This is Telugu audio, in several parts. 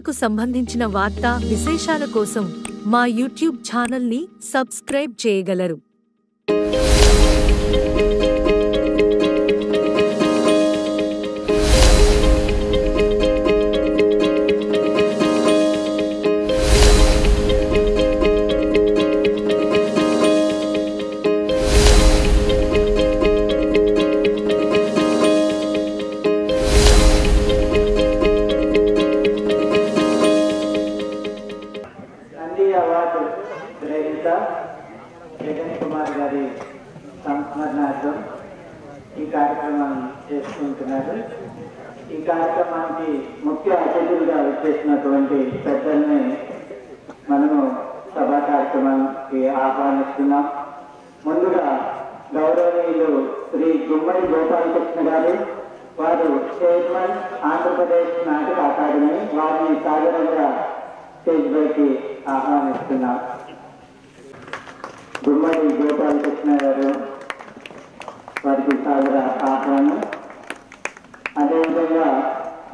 క్రీడలకు సంబంధించిన వార్తా విశేషాల కోసం మా యూట్యూబ్ ఛానల్ని సబ్స్క్రైబ్ చేయగలరు. అవార్డు గ్రహీత జగన్ కుమార్ గారి సంస్మరణార్థం ఈ కార్యక్రమాన్ని చేసుకుంటున్నారు. ఈ కార్యక్రమానికి ముఖ్య అతిథులుగా వచ్చేసినటువంటి పెద్దల్ని మనము సభా కార్యక్రమానికి ఆహ్వానిస్తున్నాం. ముందుగా గౌరవనీయులు శ్రీ గుమ్మడి గోపాలకృష్ణ గారు, వారు చైర్మన్ ఆంధ్రప్రదేశ్ నాటక అకాడమీ, వారిని సాధారణంగా స్టేజ్ పైకి ఆహ్వానిస్తున్నాం. గుమ్మడి గోపాలకృష్ణ గారు, వారికి సాదర ఆహ్వానం. అదేవిధంగా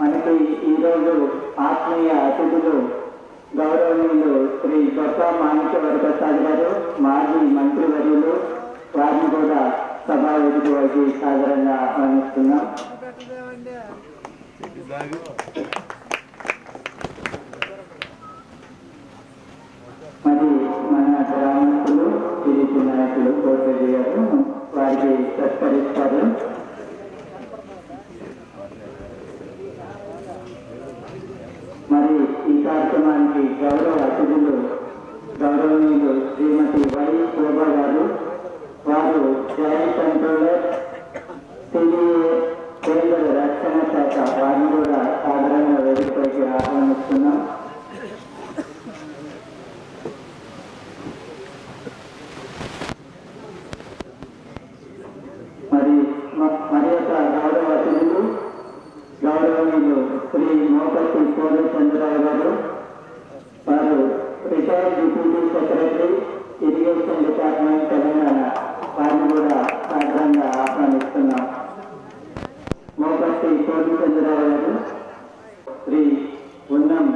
మనకి ఈరోజు ఆత్మీయ అతిథులు గౌరవనీయులు శ్రీ గొప్ప మాణిక్యవర ప్రసాద్ గారు, మాజీ మంత్రివర్యులు, వారిని కూడా సభా వేదిక వైపు సాదరంగా ఆహ్వానిస్తున్నాం. మరి మన గ్రామస్తులు టీడీపీ నాయకులు కోటరెడ్డి గారు వారికి సత్కరిస్తారు. మరి ఈ కార్యక్రమానికి గౌరవ అతిథులు గౌరవనీయులు శ్రీమతి వై శోభా గారు, వారు జాయింట్ కంట్రోలర్ సిడిఏ కేంద్ర రక్షణ శాఖ, వారిని కూడా సాధారణంగా వేదికపైకి ఆహ్వానిస్తున్నాం. మరి యొక్క గౌరవ అతిథులు గౌరవనీయులు శ్రీ మోపతి పూర్ణచంద్రరావు గారు, వారు retired deputy secretary irrigation department Telangana, వారిని కూడా సాధారణంగా ఆహ్వానిస్తున్నాం. మోపతి పూర్ణచంద్రరావు గారు, శ్రీ ఉన్నం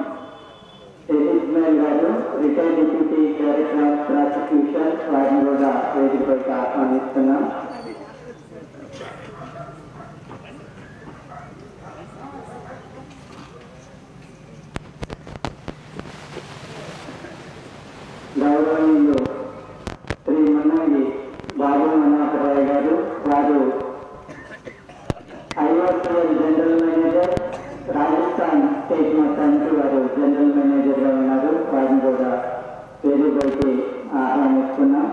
ఇస్మాయిల్ గారు, retired deputy director of prosecution, వారిని కూడా వేదికపైకి ఆహ్వానిస్తున్నాం. గౌరవనీయులు శ్రీ మన్నంగి బాబు మనోహరరావు గారు, వారు IOCL general manager, Rajasthan state మొత్తానికి వారు జనరల్ మేనేజర్గా ఉన్నారు. వారిని కూడా వేదికపైకి ఆహ్వానిస్తున్నాం.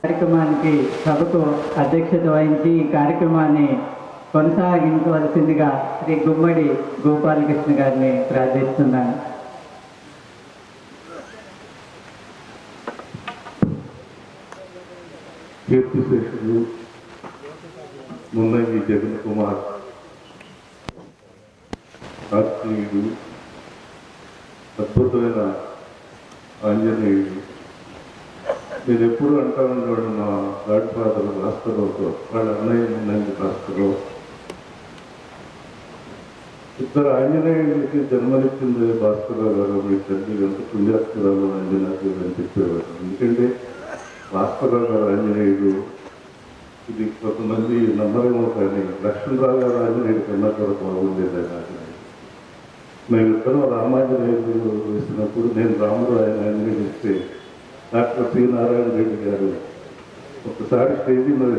కార్యక్రమానికి సభకు అధ్యక్షత వహించి ఈ కార్యక్రమాన్ని కొనసాగించవలసిందిగా శ్రీ గుమ్మడి గోపాలకృష్ణ గారిని ప్రార్థిస్తున్నాను. కీర్తిశేషులు మున్నంగి జగన్ కుమార్, ఆత్మీయుడు, అద్భుతమైన ఆంజనేయుడు. నేను ఎప్పుడు అంటా ఉన్నాడు, మా గాడ్ ఫాదర్ భాస్కర్రావుతో, వాళ్ళ అన్నయ్య మున్నంగి భాస్కర్రావు, ఇద్దరు ఆంజనేయుడికి జన్మనిచ్చింది భాస్కర్రావు గారు, మీ తల్లి ఎంత పుణ్యాత్మరాలు ఆంజనేయుడు అని చెప్పేవారు. ఎందుకంటే భాస్కర్రావు గారు ఆంజనేయుడు, ఇది కొంతమంది నమ్మరేమో కానీ లక్ష్మణరావు గారు ఆంజనేయుడు కన్నా కూడా బాగుండేది ఆయన ఆంజనేయుడు. మేమిద్దరం రామాంజనేయుడు వేసినప్పుడు నేను రాముడు ఆయన ఆంజనేయుడు ఇస్తే డాక్టర్ పి నారాయణ రెడ్డి గారు ఒకసారి స్టేజీ మీద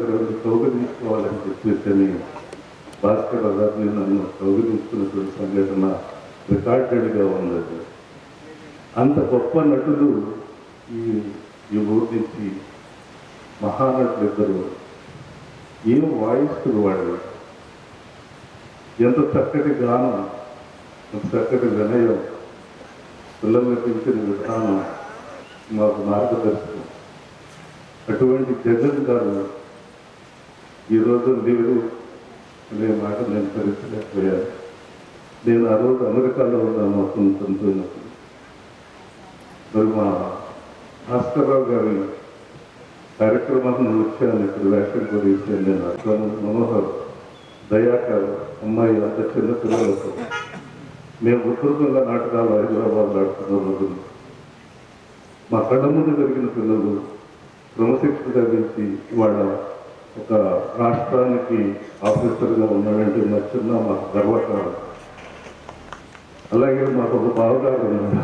కౌగలించుకోవాలని చెప్పేసి భాస్కర్రావు గారిని నన్ను కౌగలించుకున్నటువంటి సంఘటన రికార్డెడ్గా ఉన్నది. అంత గొప్ప నటులు ఈ ఊరి నుంచి మహానటులు ఇద్దరు, ఏం వాయిస్తులు వాళ్ళు, ఎంత చక్కటి గానం, ఎంత చక్కటి వినయం, పిల్లల్ని పెంచిన విధానం మాకు మార్గదర్శనం. అటువంటి జగన్ గారు ఈరోజు లేరు అనే మాట నేను భరించలేకపోయాను. నేను ఆ రోజు అమెరికాలో ఉన్నాను అతనితో. మరి మా భాస్కర్రావు గారి కార్యక్రమాన్ని వచ్చాను, ఇక్కడ వేషం కొనేసాను. నేను అతను మనోహర్ దయాకర్ అమ్మాయి అంత చిన్న పిల్లలతో మేము ఉత్తరంగా నాటకాలు హైదరాబాద్ ఆడుతున్న రోజులు మా కళ్ళ ముందు జరిగిన పిల్లలు క్రమశిక్షణ గర్వించి ఇవాళ ఒక రాష్ట్రానికి ఆఫీసర్గా ఉన్నాడంటే మా చిన్న మా గర్వకారం. అలాగే మాకు ఒక బావగారు ఉన్నాడు,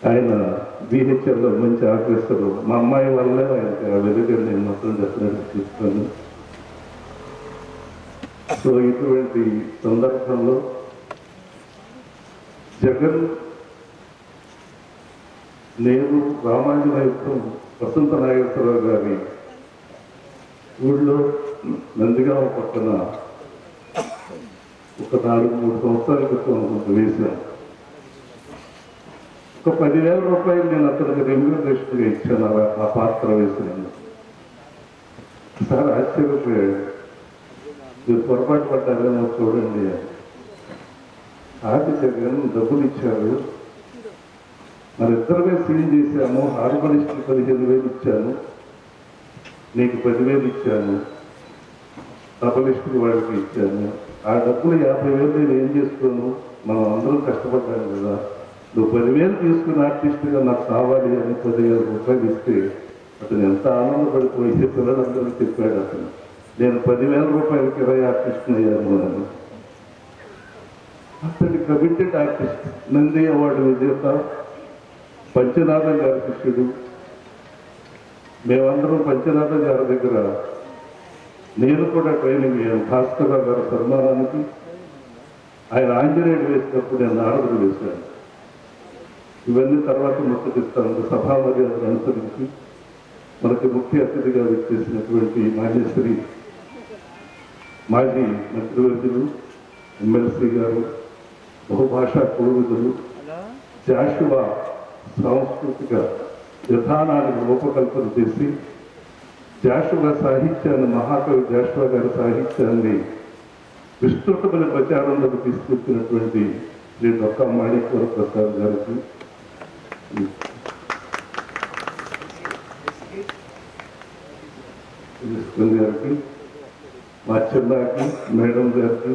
ఆయన బీహెచ్ఎల్లో మంచి ఆఫీసరు. మా అమ్మాయి వల్లే ఆయనకి ఆ వెలుగుని నేను మొత్తం చెప్పినట్టు చూస్తాను. సో ఇటువంటి సందర్భంలో జగన్, నేను, రామాంజనేయుతం, వసంత నాగేశ్వరరావు గారి ఊళ్ళో నందిగామ పక్కన ఒక 4-3 సంవత్సరాల క్రితం అనుకుంటూ వేశాను. ఒక 10,000 రూపాయలు నేను అతనికి రెమ్యూనరేషన్గా ఇచ్చాను ఆ పాత్ర వేసినాను. సార్ ఆశ్చర్యపోయాడు, మీరు పొరపాటు పడ్డారేమో చూడండి. ఆది జగన్ డబ్బులు ఇచ్చారు, మరిద్దరమే సీన్ చేశాము. హార్మోనిస్ట్కి 15,000 ఇచ్చాను, నీకు 10,000 ఇచ్చాను, తబలిస్టుకి వాడికి ఇచ్చాను. ఆ డబ్బులు 50,000 నేను ఏం చేసుకోను, మనం అందరం కష్టపడ్డాను కదా. నువ్వు 10,000 తీసుకుని ఆర్టిస్ట్గా నాకు కావాలి అని 10,000 రూపాయలు ఇస్తే అతను ఎంత ఆనందపడిపోయి పిల్లలందరూ చెప్పాడు. అతను నేను 10,000 రూపాయలు కిరాయి ఆర్టిస్ట్ని అయ్యాను అని. అతని కమిటెడ్ ఆర్టిస్ట్, నంది అవార్డు విజేత, పంచనాథం గారి శిష్యుడు. మేమందరం పంచనాథం గారి దగ్గర నేను కూడా ట్రైనింగ్ అయ్యాను. భాస్కర్ రావు గారి సన్మానానికి ఆయన ఆంజనేయుడు వేసినప్పుడు నేను నారదుడు వేశాను. ఇవన్నీ తర్వాత ముచ్చటిస్తాను. సభా మర్యాదలు అనుసరించి మనకి ముఖ్య అతిథిగా విచ్చేసినటువంటి మాన్యశ్రీ మాజీ మంత్రివర్యులు, ఎమ్మెల్సీ గారు, బహుభాషా కోవిదులు, జాషువా సాంస్కృతిక విధానానికి రూపకల్పన చేసి జాషువా సాహిత్యాన్ని, మహాకవి జాషువా గారి సాహిత్యాన్ని విస్తృతమైన ప్రచారంలోకి తీసుకొచ్చినటువంటి శ్రీ డొక్కా మాణిక్య ప్రసాద్ గారికి, గారికి, మా చిన్నాకి, మేడం గారికి,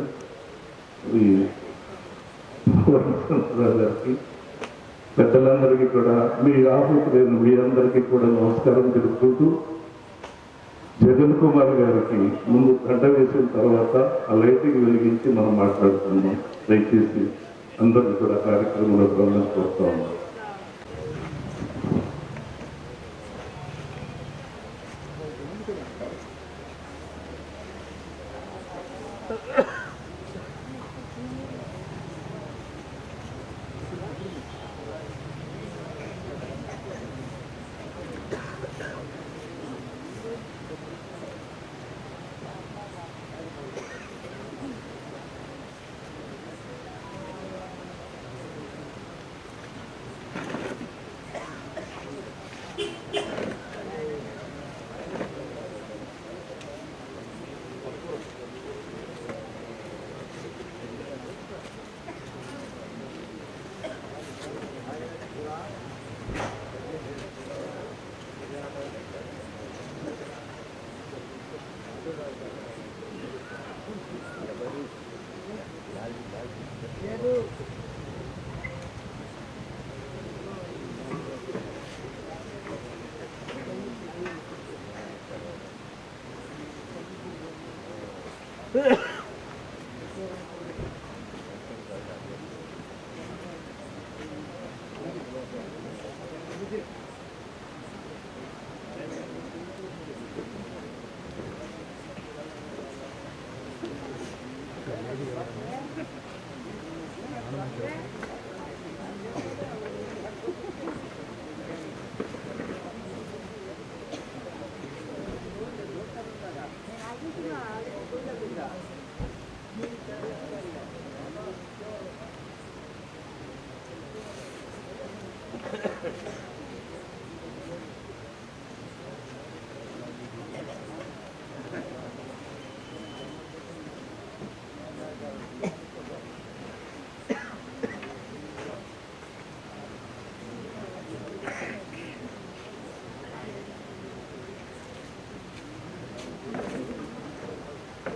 గారికి, పెద్దలందరికీ కూడా, మీ ఆహుతులైన మీ అందరికీ కూడా నమస్కారం తెలుపుతూ, జగన్ కుమార్ గారికి ముందు గంట వేసిన తర్వాత ఆ లైటింగ్ వెలిగించి మనం మాట్లాడుతున్నాం. దయచేసి అందరికీ కూడా కార్యక్రమంలో గమనం కోరుతా ఉన్నాం.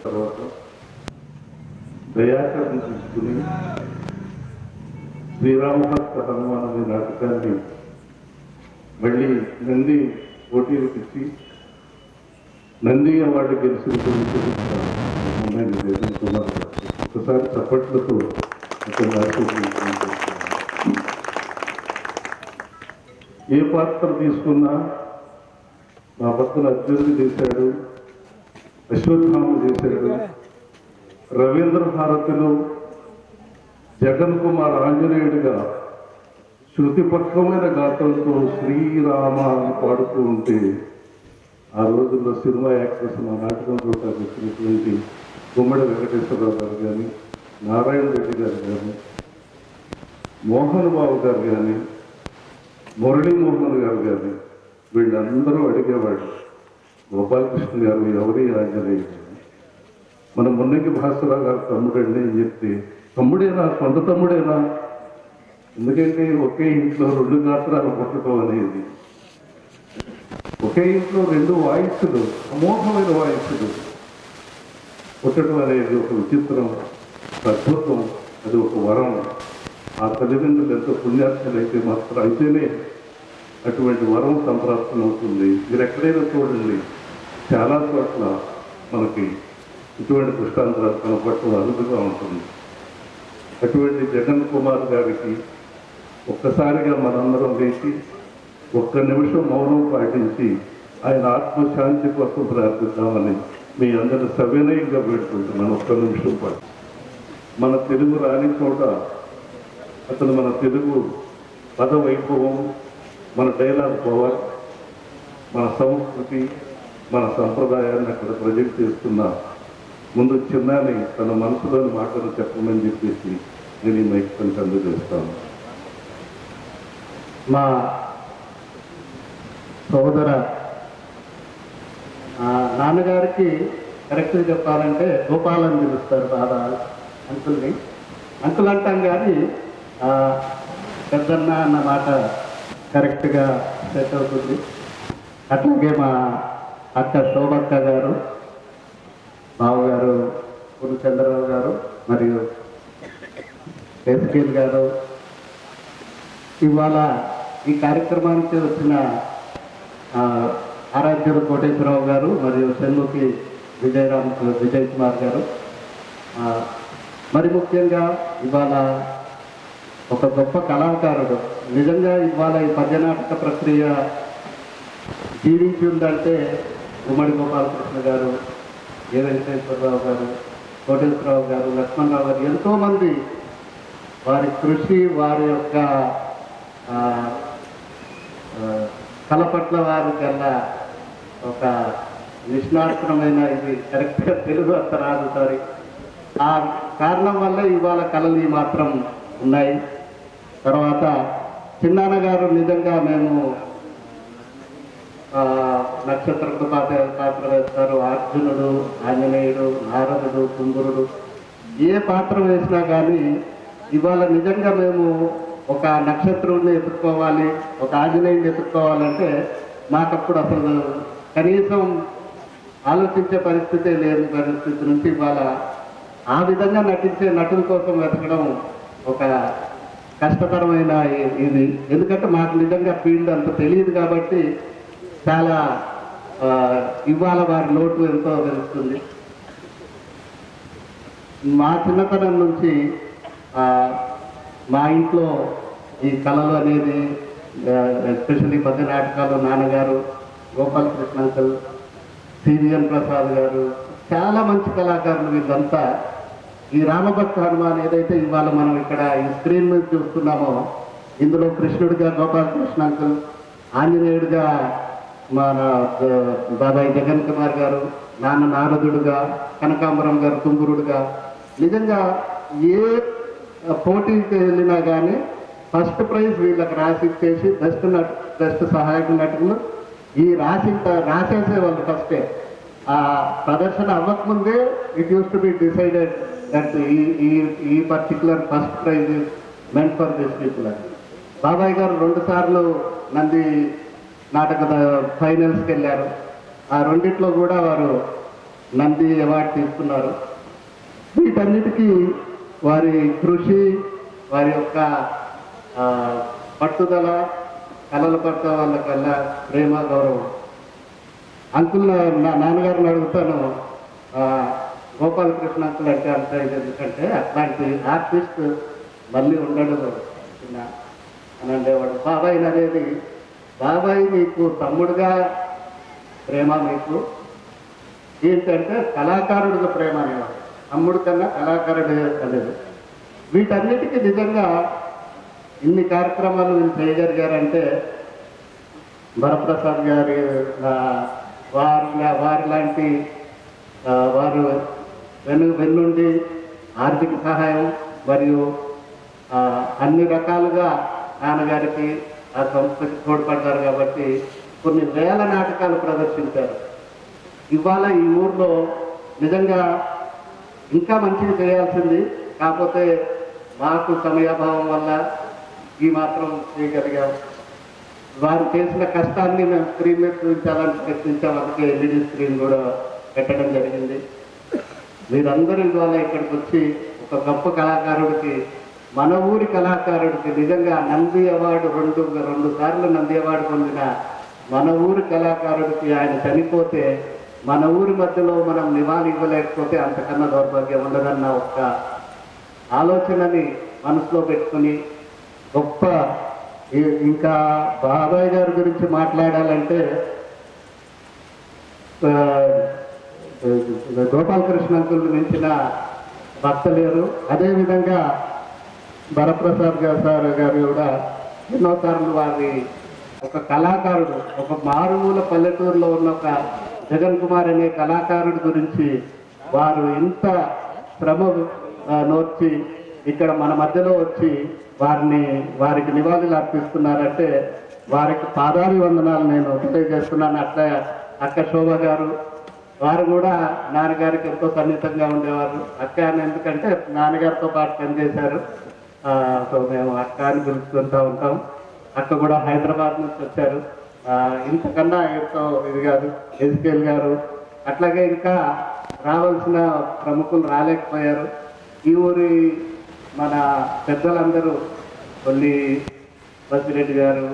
తర్వాత దయాకర్ని తీసుకుని శ్రీరామభక్త హనుమాన్ అనే నాటకాన్ని మళ్ళీ నంది పోటీలకు ఇచ్చి నంది అవార్డు గెలిచినటువంటి కుమార్ గారు ఒకసారి చప్పట్లతో ఏ పాత్ర తీసుకున్నా మా పక్కన అర్జునుడు చేశాడు, అశ్వత్థామ చేశాడు, రవీంద్ర భారతిలో జగన్ కుమార్ ఆంజనేయుడిగా శృతిపక్వమైన గాత్రంతో శ్రీరామ అని పాడుతూ ఉంటే ఆ రోజుల్లో సినిమా యాక్టర్స్ మా నాటకం చూడటానికి వచ్చినటువంటి గుమ్మడి వెంకటేశ్వరరావు గారు కానీ, నారాయణ రెడ్డి గారు కానీ, మోహన్ బాబు గారు కానీ, మురళీమోహన్ గారు కానీ వీళ్ళందరూ అడిగేవాళ్ళు, గోపాలకృష్ణ గారు ఎవరి ఆంజనేయుడు, మన మున్నకి భాస్కరరావు గారు తమ్ముడండి అని చెప్తే, తమ్ముడేనా, సొంత తమ్ముడేనా, ఎందుకంటే ఒకే ఇంట్లో 2 గాత్రాలు పుట్టడం అనేది, ఒకే ఇంట్లో 2 వాయిస్సులు, అమోఘమైన వాయిస్సులు పుట్టడం అనేది ఒక విచిత్రం, అద్భుతం, అది ఒక వరం. ఆ తల్లిదండ్రులు ఎంతో పుణ్యాత్మలైతే మాత్రం అయితేనే అటువంటి వరం సంప్రాప్తం అవుతుంది. మీరు ఎక్కడైనా చూడండి, చాలా చోట్ల మనకి ఇటువంటి దృష్టాంతాలు కనపడటం అరుదుగా ఉంటుంది. అటువంటి జగన్ కుమార్ గారికి ఒక్కసారిగా మనందరం లేచి 1 నిమిషం మౌనం పాటించి ఆయన ఆత్మశాంతి కోసం ప్రార్థిద్దామని మీ అందరూ సవినయంగా పెట్టుకుంటున్నాను. 1 నిమిషం పాటు మన తెలుగు రాని చోట అతను మన తెలుగు పద వైభవం, మన డైలాగ్ పవర్, మన సంస్కృతి, మన సంప్రదాయాన్ని అక్కడ ప్రొజెక్ట్ చేస్తున్న ముందు చిన్నాని తన మనసులోని మాటలు చెప్పమని చెప్పేసి నేను ఈ మైక్ పనికి అందజేస్తాను. మా సోదర నాన్నగారికి కరెక్ట్గా చెప్పాలంటే గోపాలని పిలుస్తారు బాగా అంకుల్ని. అంకుల్ అంటాం కానీ పెద్దన్న అన్న మాట కరెక్ట్గా సెట్ అవుతుంది. అట్లాగే మా అక్క శోభక్క గారు, బావగారు పూర్ణచంద్రరావు గారు మరియు ఎస్కేల్ గారు, ఇవాళ ఈ కార్యక్రమానికి వచ్చిన ఆరాధ్యులు కోటేశ్వరరావు గారు మరియు సెల్లుకి విజయ్ కుమార్ గారు, మరి ముఖ్యంగా ఇవాళ ఒక గొప్ప కళాకారుడు, నిజంగా ఇవాళ ఈ పద్యనాటక ప్రక్రియ జీవించి ఉందంటే ఉమ్మడి గోపాలకృష్ణ గారు, ఏ వెంకటేశ్వరరావు గారు, కోటేశ్వరరావు గారు, లక్ష్మణరావు గారు, ఎంతోమంది వారి కృషి, వారి యొక్క కళ పట్ల వారి కన్నా ఒక నిష్ణార్థమైన, ఇది కరెక్ట్గా తెలుగు అంత రాదు సారీ, ఆ కారణం వల్ల ఇవాళ కళలు ఈ మాత్రం ఉన్నాయి. తర్వాత చిన్నాన్న గారు నిజంగా మేము నక్షత్రంతో పాత్ర వేస్తారు, అర్జునుడు, ఆంజనేయుడు, నారదుడు, కుంభరుడు, ఏ పాత్ర వేసినా కానీ ఇవాళ నిజంగా మేము ఒక నక్షత్రుడిని ఎత్తుక్కోవాలి, ఒక ఆంజనేయుడిని ఎత్తుక్కోవాలంటే మాకప్పుడు అసలు కనీసం ఆలోచించే పరిస్థితే లేని పరిస్థితి నుంచి ఇవాళ ఆ విధంగా నటించే నటుల కోసం వెతకడం ఒక కష్టతరమైన ఇది. ఎందుకంటే మాకు నిజంగా ఫీల్డ్ అంత తెలియదు కాబట్టి చాలా ఇవాళ వారి లోటు ఎంతో తెలుస్తుంది. మా చిన్నతనం నుంచి మా ఇంట్లో ఈ కళలు అనేది, ఎస్పెషల్లీ పద్య నాటకాలు నాన్నగారు, గోపాలకృష్ణ అంకుల్, సివిఎన్ ప్రసాద్ గారు, చాలా మంచి కళాకారులు వీళ్ళంతా. ఈ రామభక్త హనుమాన్ ఏదైతే ఇవాళ మనం ఇక్కడ ఈ స్క్రీన్ మీద చూస్తున్నామో, ఇందులో కృష్ణుడిగా గోపాలకృష్ణ అంకుల్, ఆంజనేయుడిగా మన బాబాయ్ జగన్ కుమార్ గారు, నాన్న నారదుడుగా, కనకాంబరం గారు తుంగురుడుగా, నిజంగా ఏ పోటీకి వెళ్ళినా కానీ ఫస్ట్ ప్రైజ్ వీళ్ళకి రాసిచ్చేసి బెస్ట్ సహాయక నటులు ఈ రాసేసేవాళ్ళు ఫస్టే. ఆ ప్రదర్శన అవ్వకముందే it used to be decided that ఈ particular first prize is meant for this people అని. బాబాయ్ గారు 2 సార్లు నంది నాటక ఫైనల్స్కి వెళ్ళారు. ఆ 2 కూడా వారు నంది అవార్డు తీసుకున్నారు. వీటన్నిటికీ వారి కృషి, వారి యొక్క పట్టుదల, కళలు పట్ల వాళ్ళకల్లా ప్రేమ, గౌరవం. అంకుల్ నా నాన్నగారిని అడుగుతాను, గోపాలకృష్ణ అంకుల్ అంటే అంత ఇది ఎందుకంటే అట్లాంటి ఆర్టిస్ట్ మళ్ళీ ఉండడు అని అనేవాడు. బాబాయ్ అనేది, బాబాయ్ నీకు తమ్ముడుగా ప్రేమ, మీకు ఏంటంటే కళాకారుడిగా ప్రేమ అనేవాడు. తమ్ముడు కన్నా కళాకారుడు అనేది. వీటన్నిటికీ నిజంగా ఇన్ని కార్యక్రమాలు వీళ్ళు చేయగలిగారంటే వరప్రసాద్ గారి వారి లాంటి వారు వెన్నుండి ఆర్థిక సహాయం మరియు అన్ని రకాలుగా నాన్నగారికి ఆ సంస్థకి తోడ్పడ్డారు కాబట్టి కొన్ని వేల నాటకాలు ప్రదర్శించారు. ఇవాళ ఈ ఊర్లో నిజంగా ఇంకా మంచిగా చేయాల్సింది, కాకపోతే మాకు సమయాభావం వల్ల ఈ మాత్రం చేయగలిగాం. వారు చేసిన కష్టాన్ని మేము స్క్రీన్ మీద చూపించాలని ప్రయత్నించాం. అందుకే ఎల్ఈడి స్క్రీన్ కూడా పెట్టడం జరిగింది. మీరందరూ ఇవాళ ఇక్కడికి వచ్చి ఒక గొప్ప కళాకారుడికి, మన ఊరి కళాకారుడికి, నిజంగా నంది అవార్డు రెండు సార్లు నంది అవార్డు పొందిన మన ఊరి కళాకారుడికి ఆయన చనిపోతే మన ఊరి మధ్యలో మనం నివాళి ఇవ్వలేకపోతే అంతకన్నా దౌర్భాగ్యం ఉండదన్న ఒక్క ఆలోచనని మనసులో పెట్టుకుని గొప్ప. ఇంకా బాబాయ్ గారి గురించి మాట్లాడాలంటే గోపాలకృష్ణ అంకుల్ మించిన భక్త లేరు. అదేవిధంగా వరప్రసాద్ సార్ గారు కూడా ఎన్నోసార్లు వారి ఒక కళాకారుడు, ఒక మారుమూల పల్లెటూరులో ఉన్న ఒక జగన్ కుమార్ అనే కళాకారుడి గురించి వారు ఇంత శ్రమ నోర్చి ఇక్కడ మన మధ్యలో వచ్చి వారికి నివాళులు అర్పిస్తున్నారంటే వారికి పాదాభి వందనాలు నేను తెలియజేస్తున్నాను. అట్లా అక్క శోభ గారు, వారు కూడా నాన్నగారికి ఎంతో సన్నిహితంగా ఉండేవారు. అక్క అని ఎందుకంటే నాన్నగారితో పాటు పనిచేశారు. సో మేము అక్క అని పిలుచుకుంటూ ఉంటాం. అక్క కూడా హైదరాబాద్ నుంచి వచ్చారు. ఇంతకన్నా ఎంతో ఇది కాదు. ఎజ్కేల్ గారు, అట్లాగే ఇంకా రావాల్సిన ప్రముఖులు రాలేకపోయారు. ఈ ఊరి మన పెద్దలందరూ కొల్లి బసిరెడ్డి గారు,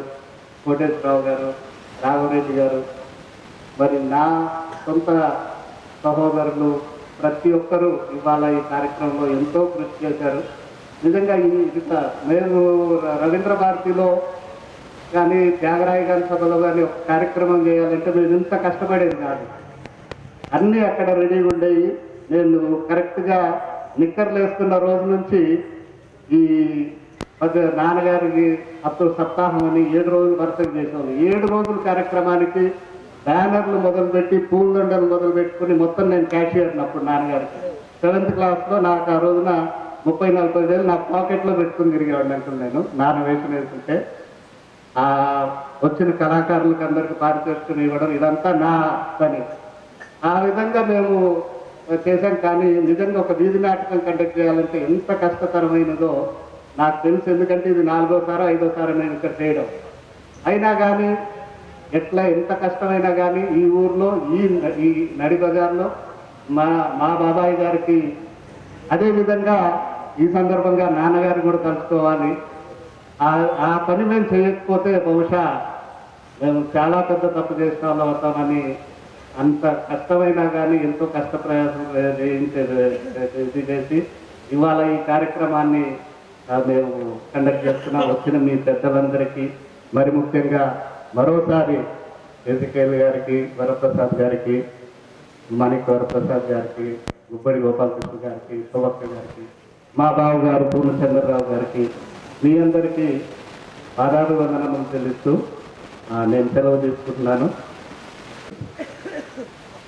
కోటేశ్వరరావు గారు, రాఘవరెడ్డి గారు, మరి నా సొంత సహోదరులు ప్రతి ఒక్కరూ ఇవాళ ఈ కార్యక్రమంలో ఎంతో కృషి చేశారు. నిజంగా మేము రవీంద్ర భారతిలో కానీ త్యాగరాయ గారి సభలో కానీ ఒక కార్యక్రమం చేయాలంటే మేము ఇంత కష్టపడేది కాదు. అన్నీ అక్కడ రెడీగా ఉండేవి. నేను కరెక్ట్గా నిక్కర్లు వేసుకున్న రోజు నుంచి ఈ నాన్నగారికి అప్పుడు సప్తాహం అని 7 రోజులు వరుసగా చేసేవాళ్ళు. 7 రోజుల కార్యక్రమానికి బ్యానర్లు మొదలుపెట్టి పూలదండలు మొదలు పెట్టుకుని మొత్తం నేను క్యాషియర్ అప్పుడు నాన్నగారికి 7th క్లాస్లో నాకు ఆ రోజున 30-40 వేలు నా పాకెట్లో పెట్టుకుని తిరిగేవాడిని అంటున్నాను. నేను నాన్న వేసుకుని వేసుకుంటే వచ్చిన కళాకారులకు అందరికీ పారితోషికం ఇవ్వడం ఇదంతా నా పని. ఆ విధంగా మేము చేశాం. కానీ నిజంగా ఒక వీధి నాటకం కండక్ట్ చేయాలంటే ఎంత కష్టతరమైనదో నాకు తెలుసు. ఎందుకంటే ఇది 4వ 5వ నేను ఇక్కడ చేయడం. అయినా కానీ ఎంత కష్టమైనా కానీ ఈ ఊర్లో ఈ నడి బజార్లో మా బాబాయ్ గారికి, అదేవిధంగా ఈ సందర్భంగా నాన్నగారిని కూడా కలుసుకోవాలి. ఆ పని మేము చేయకపోతే బహుశా మేము చాలా పెద్ద తప్పు చేసిన వాళ్ళు అవుతామని అంత కష్టమైనా కానీ ఎంతో కష్టప్రయాసం చేసి ఇవాళ ఈ కార్యక్రమాన్ని మేము కండక్ట్ చేస్తున్నాం. వచ్చిన మీ పెద్దలందరికీ, మరి ముఖ్యంగా మరోసారి ఎజ్కేల్ గారికి, వరప్రసాద్ గారికి, మాణిక్ వరప్రసాద్ గారికి, గుబ్బడి గోపాలకృష్ణ గారికి, శోభక్క గారికి, మా బావు గారు పూర్ణచంద్రరావు గారికి, మీ అందరికీ పాదాభి వందనములు చెల్లిస్తూ నేను సెలవు తీసుకుంటున్నాను.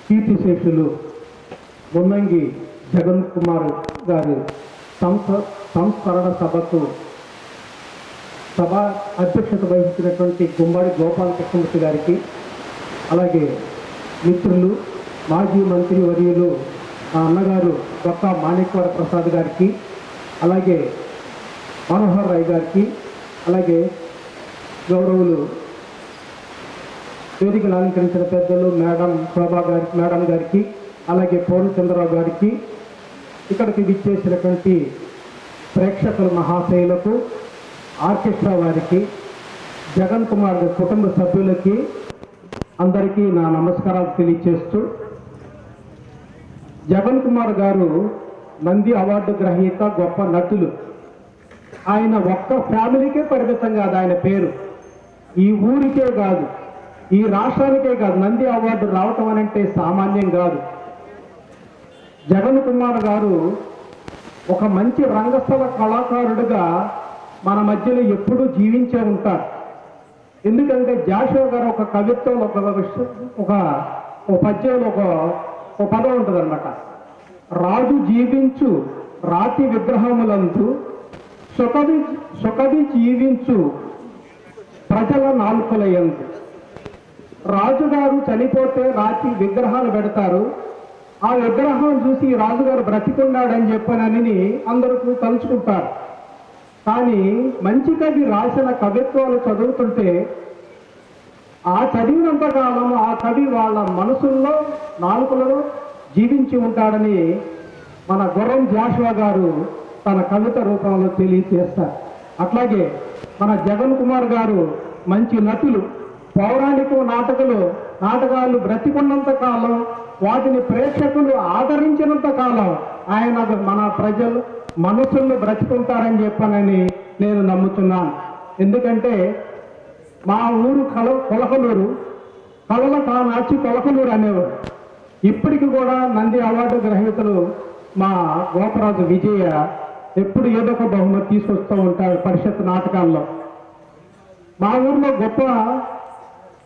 కీర్తిశేషులు మున్నంగి జగన్ కుమార్ గారి సంస్మరణ సభకు సభ అధ్యక్షత వహించినటువంటి గుమ్మడి గోపాలకృష్ణమూర్తి గారికి, అలాగే మిత్రులు మాజీ మంత్రి వర్యులు మా అన్నగారు డొక్క మాణిక్వర ప్రసాద్ గారికి, అలాగే మనోహర్ రాయ్ గారికి, అలాగే గౌరవులు వేదికను అలంకరించిన పెద్దలు మేడం గారికి, అలాగే పూర్ణచంద్రరావు గారికి, ఇక్కడికి విచ్చేసినటువంటి ప్రేక్షకుల మహాశయులకు ఆర్కెస్ట్రా వారికి, జగన్ కుమార్ గారి కుటుంబ సభ్యులకి అందరికీ నా నమస్కారాలు తెలియచేస్తూ, జగన్ కుమార్ గారు నంది అవార్డు గ్రహీత, గొప్ప నటులు. ఆయన ఒక్క ఫ్యామిలీకే పరిమితం కాదు ఆయన పేరు. ఈ ఊరికే కాదు, ఈ రాష్ట్రానికే కాదు, నంది అవార్డు రావటం అనంటే సామాన్యం కాదు. జగన్ కుమార్ గారు ఒక మంచి రంగస్థల కళాకారుడిగా మన మధ్యలో ఎప్పుడూ జీవించే ఉంటారు. ఎందుకంటే జాషువా గారు ఒక కవిత్వంలో ఒక పద్యంలో ఒక పదం ఉంటుంది అనమాట. రాజు జీవించు రాతి విగ్రహములందు సుఖది జీవించు ప్రజల నాలుకలయందు. రాజుగారు చనిపోతే రాతి విగ్రహాలు పెడతారు. ఆ విగ్రహం చూసి రాజుగారు బ్రతికున్నాడని చెప్పనని అందరూ తలుచుకుంటారు. కానీ మంచి కవి రాసిన కవిత్వాలు చదువుతుంటే ఆ చదివినంత కాలం ఆ కవి వాళ్ళ మనసుల్లో, నాలుకలలో జీవించి ఉంటాడని మన గుర్రం జాషువా గారు తన కవిత రూపంలో తెలియజేస్తారు. అట్లాగే మన జగన్ కుమార్ గారు మంచి నటులు. పౌరాణిక నాటకాలు బ్రతికున్నంత కాలం, వాటిని ప్రేక్షకులు ఆదరించినంత కాలం ఆయన మన ప్రజలు మనసుల్లో బ్రతికుంటారని చెప్పానని నేను నమ్ముతున్నాను. ఎందుకంటే మా ఊరు కొలకలూరు, కళల కానాచి కొలకలూరు అనేవారు. ఇప్పటికి కూడా నంది అవార్డు గ్రహీతలు మా గోపరాజు విజయ ఎప్పుడు ఏదో ఒక బహుమతి తీసుకొస్తూ ఉంటారు పరిషత్ నాటకాల్లో. మా ఊర్లో గొప్ప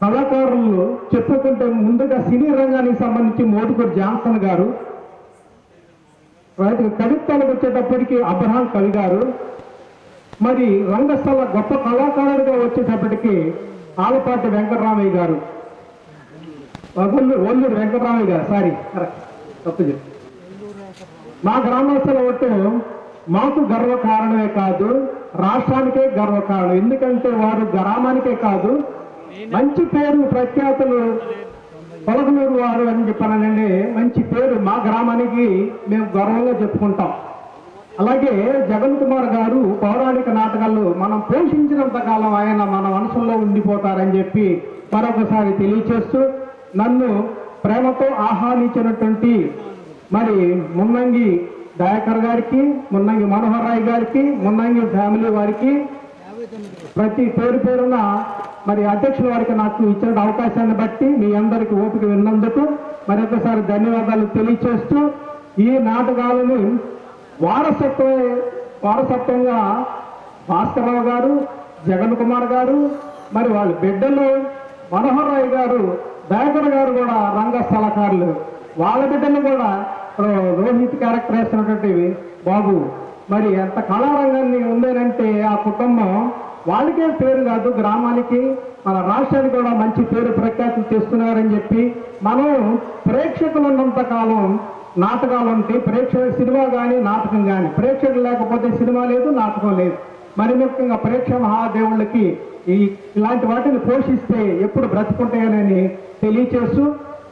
కళాకారులు చెప్పుకుంటే ముందుగా సినీ రంగానికి సంబంధించి మోటుకూరు జాన్సన్ గారు, కవిత్వాలకు వచ్చేటప్పటికి అబ్రహాం కవి గారు, మరి రంగస్థల గొప్ప కళాకారుడిగా వచ్చేటప్పటికి ఆలపాటి వెంకటరామయ్య గారు, ఒల్లూరు వెంకటరామయ్య గారు, సారీ తప్పు చెప్పి. మా గ్రామస్తుల ఒట్టు మాకు గర్వకారణమే కాదు, రాష్ట్రానికే గర్వకారణం. ఎందుకంటే వారు గ్రామానికే కాదు, మంచి పేరు ప్రఖ్యాతులు కొలకలూరు వారు అని చెప్పానండి. మంచి పేరు మా గ్రామానికి మేము గర్వంగా చెప్పుకుంటాం. అలాగే జగన్ కుమార్ గారు పౌరాణిక నాటకాలు మనం పోషించినంత కాలం ఆయన మన మనసులో ఉండిపోతారని చెప్పి మరొకసారి తెలియచేస్తూ, నన్ను ప్రేమతో ఆహ్వానించినటువంటి మరి మున్నంగి దయాకర్ గారికి, మున్నంగి మనోహర్ రాయ్ గారికి, మున్నంగి ఫ్యామిలీ వారికి, ప్రతి పేరున మరి అధ్యక్షుల వారికి నాకు ఇచ్చిన అవకాశాన్ని బట్టి మీ అందరికి ఓపిక విన్నందుకు మరొకసారి ధన్యవాదాలు తెలియచేస్తూ, ఈ నాటకాలను వారసత్వంగా భాస్కరరావు గారు, జగన్ కుమార్ గారు, మరి వాళ్ళ బిడ్డలు మనోహర్ రాయ్ గారు, దయాకర్ గారు కూడా రంగస్థలకారులు. వాళ్ళ బిడ్డలు కూడా రోహిత్ క్యారెక్టర్ వేస్తున్నటువంటి బాబు మరి ఎంత కళారంగాన్ని ఉందేనంటే ఆ కుటుంబం వాళ్ళకే పేరు కాదు, గ్రామానికి మన రాష్ట్రానికి కూడా మంచి పేరు ప్రఖ్యాతులు తెస్తున్నారని చెప్పి మనం ప్రేక్షకులు ఉన్నంత కాలం నాటకాలు ఉంటే సినిమా కానీ నాటకం కానీ, ప్రేక్షకులు లేకపోతే సినిమా లేదు, నాటకం లేదు. మరి ముఖ్యంగా ప్రేక్షక మహాదేవుళ్ళకి ఇలాంటి వాటిని పోషిస్తే ఎప్పుడు బ్రతుకుంటాయని తెలియచేస్తూ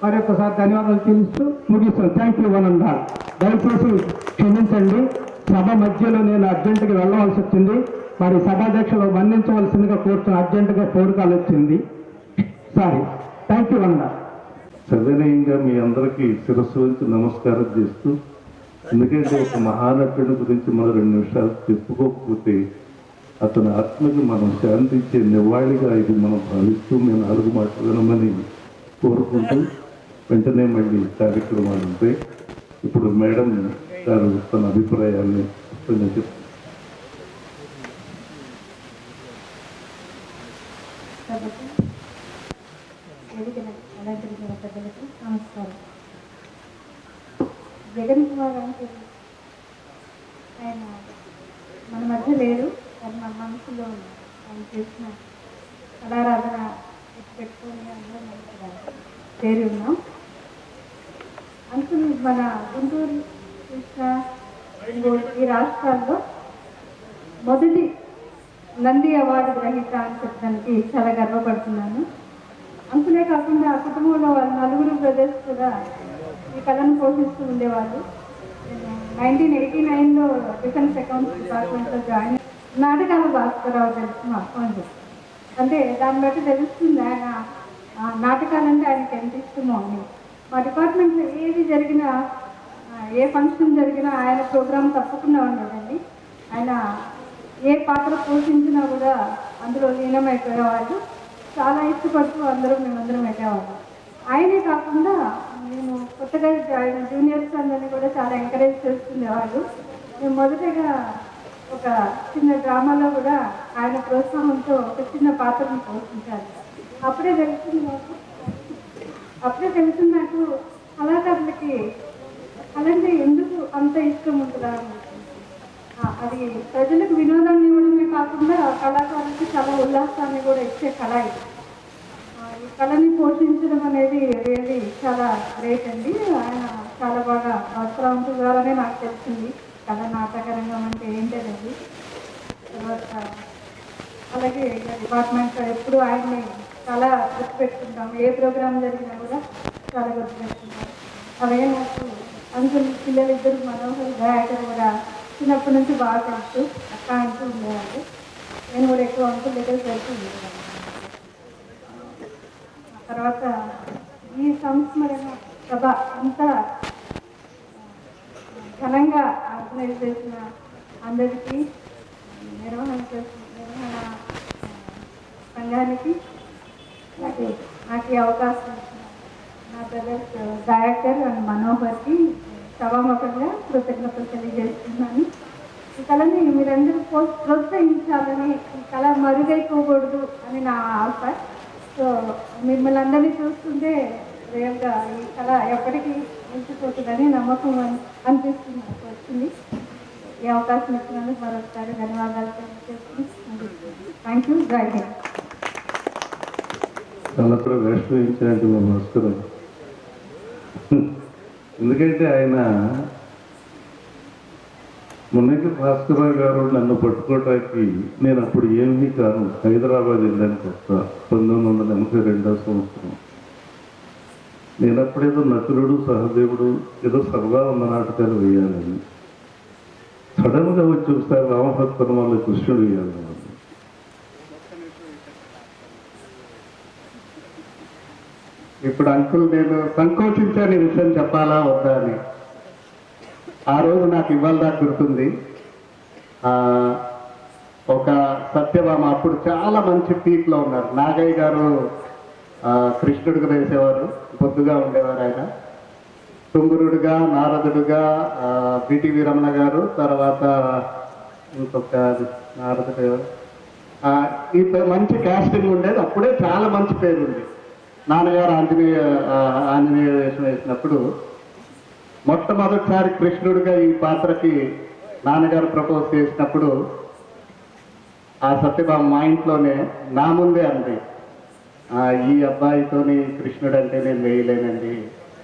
మరొకసారి ధన్యవాదాలు తెలుస్తూ ముగిస్తాను. Thank you one and all. దయచేసి క్షమించండి, సభ మధ్యలో నేను అర్జెంటుగా వెళ్ళవలసి వచ్చింది. మరి సభాధ్యక్షులు మన్నించవలసిందిగా కోరుతున్న, అర్జెంటుగా ఫోన్ కాల్ వచ్చింది. Sorry. Thank you one and all. సవినయంగా మీ అందరికీ శిరస్సు వంచి నమస్కారం చేస్తూ, ఎందుకంటే ఒక మహానటుడి గురించి మనం 2 నిమిషాలు చెప్పుకోకపోతే అతని ఆత్మకి మనం శాంతించే నివాళిగా ఇది మనం భావిస్తూ నేను 4 మాటలు వినమని కోరుకుంటూ వెంటనే మళ్ళీ కార్యక్రమాలు ఉంటాయి. ఇప్పుడు మేడం గారు తన అభిప్రాయాన్ని చెప్తారు. నమస్కారం. జగన్ కుమార్ అంటే ఆయన మన మధ్య లేరు, కానీ మన మనసులో ఉన్నారు. ఆయన చేసిన కళారాధన పెట్టుకొని అందరం ఇక్కడ చేరి ఉన్నాం. అంకుల్ మన గుంటూరు, కృష్ణా, ఈ రాష్ట్రాల్లో మొదటి నంది అవార్డు గ్రహీత అని చెప్పడానికి చాలా గర్వపడుతున్నాను. అంకులే కాకుండా ఆ కుటుంబంలో వాళ్ళ 4 బ్రదర్స్ కూడా ఈ కళను పోషిస్తూ ఉండేవాళ్ళు. నేను 1989లో డిఫెన్స్ అకౌంట్స్ డిపార్ట్మెంట్లో జాయిన్ నాటకాల భాస్కరరావు తెలిసి మాకు ఫోన్ చేస్తాను. అంటే దాన్ని బట్టి తెలుస్తుంది ఆయన నాటకాలంటే ఆయనకి ఎంత ఇష్టమో అని. మా డిపార్ట్మెంట్లో ఏది జరిగినా, ఏ ఫంక్షన్ జరిగినా ఆయన ప్రోగ్రాం తప్పకుండా ఉండదండి. ఆయన ఏ పాత్ర పోషించినా కూడా అందులో లీనమైపోయేవాళ్ళు. చాలా ఇష్టపడుతూ మేమందరం వెళ్ళేవాళ్ళం. ఆయనే కాకుండా మేము కొత్తగా ఆయన జూనియర్స్ అందరినీ కూడా చాలా ఎంకరేజ్ చేస్తుండేవాళ్ళు. మేము మొదటగా ఒక చిన్న డ్రామాలో కూడా ఆయన ప్రోత్సాహంతో ఒక చిన్న పాత్రను పోషించారు. అప్పుడే తెలిసింది నాకు కళాకారులకి కళంటే ఎందుకు అంత ఇష్టం ఉంటుందా అని. అది ప్రజలకు వినోదాన్ని ఇవ్వడమే కాకుండా కళాకారులకి చాలా ఉల్లాసాన్ని కూడా ఇచ్చే కళ ఇది. ఈ కళని పోషించడం అనేది రియల్లీ చాలా గ్రేట్ అండి. ఆయన చాలా బాగా భాస్కరరావు ద్వారానే నాకు తెలిసింది కళ, నాటకరంగం అంటే ఏంటండి. తర్వాత అలాగే డిపార్ట్మెంట్లో ఎప్పుడు ఆయన్ని చాలా గుర్తుపెట్టుకుంటాం. ఏ ప్రోగ్రాం జరిగినా కూడా చాలా గుర్తుపెట్టుకుంటాం. అలాగే నాకు అంకుల్ పిల్లలిద్దరు మనోహర్ దయాకర్ కూడా చిన్నప్పటి నుంచి బాగా తెలుసు, అక్క అంటూ ఉండేవాళ్ళు. నేను కూడా ఎక్కువ అంకుల్ దగ్గర వెళ్తూ ఉండేవాళ్ళు. తర్వాత ఈ సంస్మరణ సభ అంతా ఘనంగా ఆర్గనైజ్ చేసిన అందరికీ, నిర్వహణ సంఘానికి, నాకు ఈ అవకాశం ఇచ్చిన నా బ్రదర్స్ దయాకర్ అండ్ మనోహర్కి సభాముఖంగా కృతజ్ఞతలు తెలియజేస్తున్నాను. ఈ కళని మీరందరూ ప్రోత్సహించాలని, ఈ కళ మరుగైపోకూడదు అని నా ఆశ. సో మిమ్మల్ని అందరినీ చూస్తుంటే రియల్గా ఈ కళ ఎప్పటికీ నిలిచిపోతుందని నమ్మకం అనిపిస్తుంది, నాకు వచ్చింది. ఈ అవకాశం ఇచ్చినందుకు మరొకసారి ధన్యవాదాలు తెలియజేస్తున్నాను. Thank you. జై హింద్. చాలా కూడా వేషించినట్టు మా భాస్కర్. ఎందుకంటే ఆయన మున్నకి భాస్కరరావు గారు నన్ను పట్టుకోవటానికి నేను అప్పుడు ఏమీ కాను, హైదరాబాద్ వెళ్ళాను కొత్త 1982వ సంవత్సరం. నేను అప్పుడేదో నకులుడు సహదేవుడు ఏదో సరదా ఉన్న నాటకాలు వేయాలని, సడన్గా వచ్చి ఒకసారి రామభక్తమాల కృష్ణుడు వేయాలని. ఇప్పుడు అంకుల్ నేను సంకోచించాను ఈ విషయం చెప్పాలా వద్దా అని. ఆ రోజు నాకు ఇవాళ దాకా గుర్తుంది. ఒక సత్యభామ అప్పుడు చాలా మంచి పీక్లో ఉన్నారు. నాగయ్య గారు కృష్ణుడిగా వేసేవారు, పొద్దుగా ఉండేవారు ఆయన. తుంగురుడుగా, నారదుడుగా బిటివి రమణ గారు, తర్వాత ఇంకొక నారదుడు, ఈ మంచి కాస్టింగ్ ఉండేది. అప్పుడే చాలా మంచి పేరు ఉంది. నాన్నగారు ఆంజనేయ వేషం వేసినప్పుడు మొట్టమొదటిసారి కృష్ణుడిగా ఈ పాత్రకి నాన్నగారు ప్రపోజ్ చేసినప్పుడు ఆ సత్యభామ మా ఇంట్లోనే నా ముందే అంది, ఈ అబ్బాయితోని కృష్ణుడు అంటే నేను వేయలేనండి,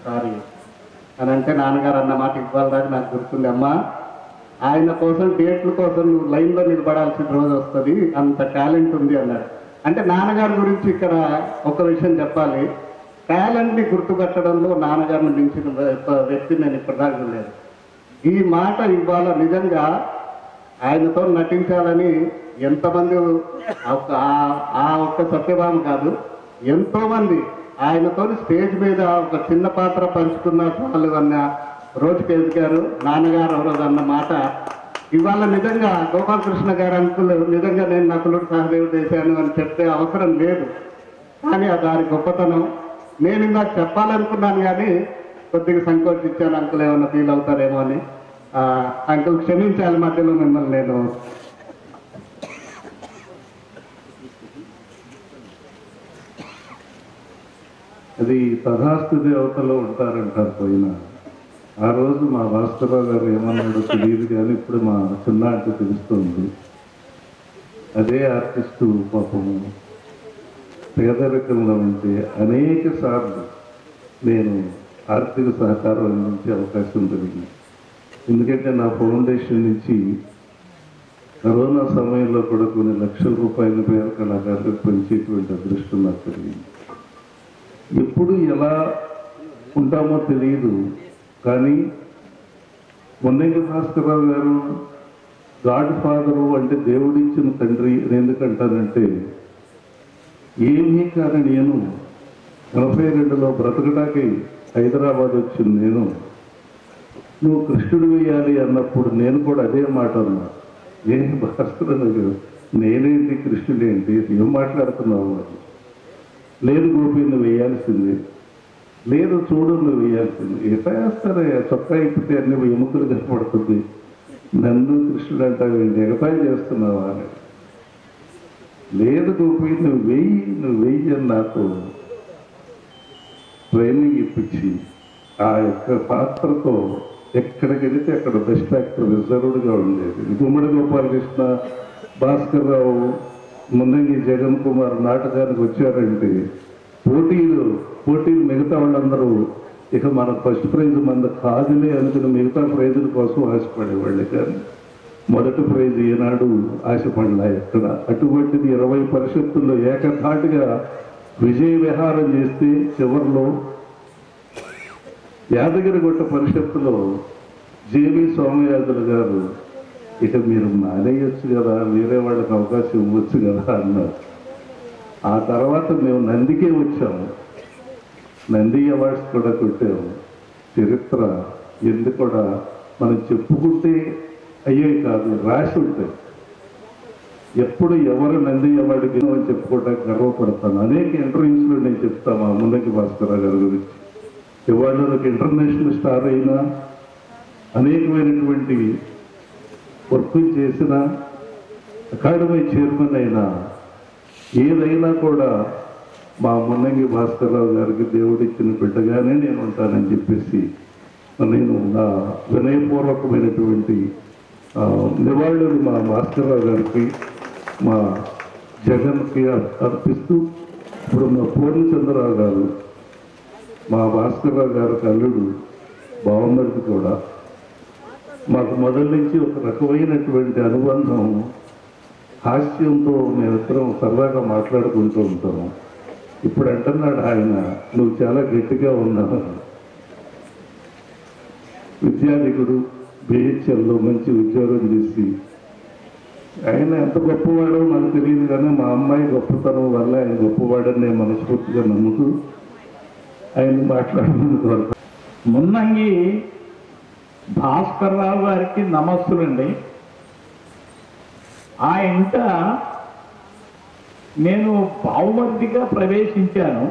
సారీ అని అంటే నాన్నగారు అన్న మాట ఇవ్వాలి దాకా నాకు గుర్తుంది. అమ్మా, ఆయన కోసం డేట్ల కోసం నువ్వు లైన్లో నిలబడాల్సిన రోజు వస్తుంది, అంత టాలెంట్ ఉంది అన్నాడు. అంటే నాన్నగారి గురించి ఇక్కడ ఒక విషయం చెప్పాలి. టాలెంట్ని గుర్తుపెట్టడంలో నాన్నగారిని మించిన వ్యక్తి నేను ఇప్పటిదాకా చూడలేదు. ఈ మాట ఇవాళ నిజంగా ఆయనతో నటించాలని ఎంతమంది, ఆ ఒక్క సత్యభామ కాదు, ఎంతోమంది ఆయనతో స్టేజ్ మీద ఒక చిన్న పాత్ర పంచుకున్న వాళ్ళు అన్న రోజుకేజ్ గారు, నాన్నగారు రోజు అన్న మాట ఇవాళ నిజంగా గోపాలకృష్ణ గారు అంకులు నిజంగా నేను నకులుడు సహదేవుడు వేశాను అని చెప్పే అవసరం లేదు. కానీ దాని గొప్పతనం నేను ఇందాక చెప్పాలనుకున్నాను, కానీ కొద్దిగా సంకోచించాను. అంకుల్ ఏమన్నా ఫీల్ అవుతారేమో అని. అంకుల్ క్షమించాలి, మధ్యలో మిమ్మల్ని నేను. అది తథాస్తు దేవతలో ఉంటారంటారు పోయిన. ఆ రోజు మా భాస్కరరావు గారు ఏమన్నాడో తెలియదు, కానీ ఇప్పుడు మా చిన్నాటికి తెలుస్తుంది. అదే ఆర్టిస్టు పాపము పేదరికంలో ఉంటే అనేక సార్లు నేను ఆర్థిక సహకారం అందించే అవకాశం జరిగింది. ఎందుకంటే నా ఫౌండేషన్ నుంచి కరోనా సమయంలో కూడా కొన్ని లక్షల రూపాయల పేరు కళాకారులకు పంచేటువంటి అదృష్టం నాకు కలిగింది. ఎప్పుడు ఎలా ఉంటామో తెలియదు, కానీ మున్నంగి భాస్కరరావు గారు గాడ్ ఫాదరు అంటే దేవుడిచ్చిన తండ్రి అని ఎందుకంటానంటే, ఏమీ కానీ నేను 82లో బ్రతకడానికి హైదరాబాద్ వచ్చింది. నువ్వు కృష్ణుడు వేయాలి అన్నప్పుడు నేను కూడా అదే మాట అన్నా. ఏం భాస్కరుడు, నేనేంటి కృష్ణుడు ఏంటి, ఏం మాట్లాడుతున్నావు అని. లేదు గోపి, నువ్వు వేయాల్సిందే. లేదు చూడు, నువ్వు వేయాల్సింది. ఎట్లా వేస్తారా, చొక్కా ఇప్పితే అన్ని ఎముకలు కనపడుతుంది, నన్ను కృష్ణుడు అంటావు ఏంటి, ఎగతాయి చేస్తున్నావా అని. లేదు గోపి, నువ్వు వెయ్యి అని నాకు ట్రైనింగ్ ఇప్పించి ఆ యొక్క పాత్రతో ఎక్కడికి వెళితే అక్కడ బెస్ట్ యాక్టర్ రిజర్వ్డ్గా ఉండేది. గుమ్మడి గోపాలకృష్ణ, భాస్కర్ రావు, మున్నంగి జగన్ కుమార్ నాటకానికి వచ్చారంటే పోటీలు మిగతా వాళ్ళందరూ ఇక మన ఫస్ట్ ప్రైజ్ మన కాదులే అనుకుని మిగతా ప్రైజుల కోసం ఆశపడేవాళ్ళే, కానీ మొదటి ప్రైజ్ ఈనాడు ఆశపడలా ఎక్కడ. అటువంటిది 20 పరిషత్తుల్లో ఏకధాటిగా విజయ విహారం చేస్తే చివరిలో యాదగిరిగుట్ట పరిషత్తులో జేవి సోమయాజులు గారు, ఇక మీరు మానేయొచ్చు కదా, వేరే వాళ్ళకి అవకాశం ఇవ్వచ్చు కదా అన్నారు. ఆ తర్వాత మేము నందికే వచ్చాము, నంది అవార్డ్స్ కూడా కొట్టాము. చరిత్ర ఎందుకు కూడా మనం చెప్పుకుంటే అయ్యే కాదు, రాసి ఉంటాయి. ఎప్పుడు ఎవరు నంది అవార్డుకి అని చెప్పుకోవడానికి గర్వపడతాను. అనేక ఇంటర్వ్యూస్లో నేను చెప్తాను మా మున్నకి భాస్కర్ గారి గురించి. ఇవాళ ఇంటర్నేషనల్ స్టార్ అయినా, అనేకమైనటువంటి వర్క్ చేసిన, అకాడమీ చైర్మన్ అయినా, ఏదైనా కూడా మా మున్నంగి భాస్కర్రావు గారికి దేవుడిచ్చిన బిడ్డగానే నేను ఉంటానని చెప్పేసి నేను నా వినయపూర్వకమైనటువంటి నివాళులు మా భాస్కర్రావు గారికి, మా జగన్కి అర్పిస్తూ, ఇప్పుడు మా పూర్ణచంద్రరావు గారు మా భాస్కర్రావు గారికి అల్లుడు, బాగున్నది కూడా. మాకు మొదటి నుంచి ఒక రకమైనటువంటి అనుబంధం, హాస్యంతో మేమిద్దరం సరదాగా మాట్లాడుకుంటూ ఉంటాము. ఇప్పుడు అంటున్నాడు ఆయన, నువ్వు చాలా గట్టిగా ఉన్నావు. విద్యాధికుడు, బిహెచ్ఎల్లో మంచి ఉద్యోగం చేసి, ఆయన ఎంత గొప్పవాడో నాకు తెలియదు, కానీ మా అమ్మాయి గొప్పతనం వల్ల ఆయన గొప్పవాడని నేను మనస్ఫూర్తిగా నమ్ముతూ ఆయన మాట్లాడుతున్నారు. మున్నంగి భాస్కర్ రావు గారికి నమస్సులండి. ఆ ఇంట నేను బావుమర్దిగా ప్రవేశించాను,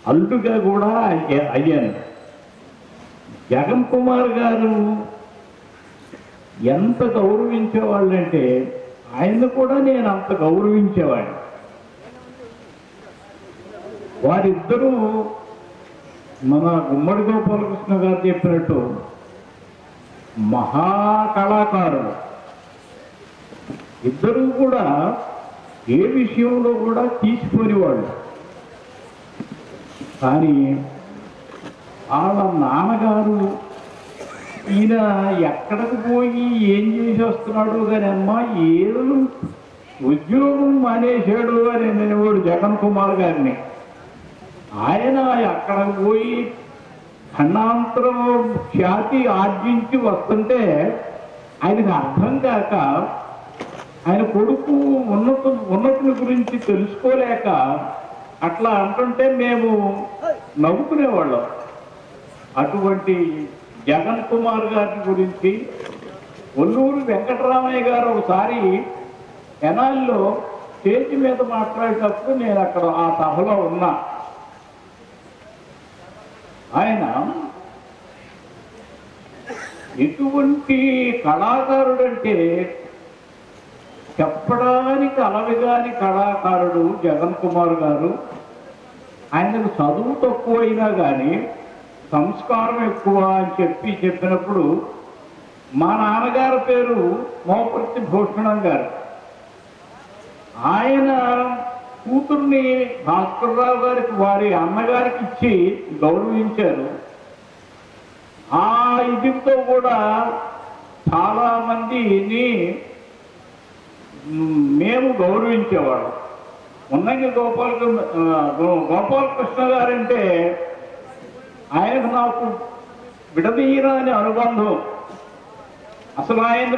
అల్లుడుగా కూడా అయ్యాను. జగన్ కుమార్ గారు ఎంత గౌరవించేవాళ్ళంటే ఆయన్ని కూడా నేను అంత గౌరవించేవాడిని. వారిద్దరూ మన గుమ్మడి గోపాలకృష్ణ గారు చెప్పినట్టు మహాకళాకారులు. ఇద్దరూ కూడా ఏ విషయంలో కూడా తీసిపోయేవాళ్ళు. కానీ వాళ్ళ నాన్నగారు, ఈయన ఎక్కడికి పోయి ఏం చేసి వస్తున్నాడు కానీ అమ్మా, ఏదో ఉద్యోగం మానేశాడు అని అనేవాడు జగన్ కుమార్ గారిని. ఆయన అక్కడికి పోయి ఖండాంతరం ఖ్యాతి ఆర్జించి వస్తుంటే ఆయనకు అర్థం కాక, ఆయన కొడుకు ఉన్నతుల గురించి తెలుసుకోలేక అట్లా అంటుంటే మేము నవ్వుకునేవాళ్ళం. అటువంటి జగన్ కుమార్ గారి గురించి ఒల్లూరు వెంకటరామయ్య గారు ఒకసారి తెనాలిలో స్టేజ్ మీద మాట్లాడేటప్పుడు నేను అక్కడ ఆ సభలో ఉన్నా. ఆయన ఎటువంటి కళాకారుడంటే చెప్పడానికి అలవిగాని కళాకారుడు జగన్ కుమార్ గారు. ఆయనకు చదువు తక్కువ అయినా కానీ సంస్కారం ఎక్కువ అని చెప్పినప్పుడు, మా నాన్నగారి పేరు మోపర్తి భూషణం గారు. ఆయన కూతుర్ని భాస్కర్రావు గారికి వారి అన్నగారికి ఇచ్చి గౌరవించారు. ఆ ఇదితో కూడా చాలా మందిని మేము గౌరవించేవాళ్ళం. మున్నంగి గోపాలకృష్ణ గారంటే ఆయనకు నాకు విడదీయరాని అనుబంధం. అసలు ఆయన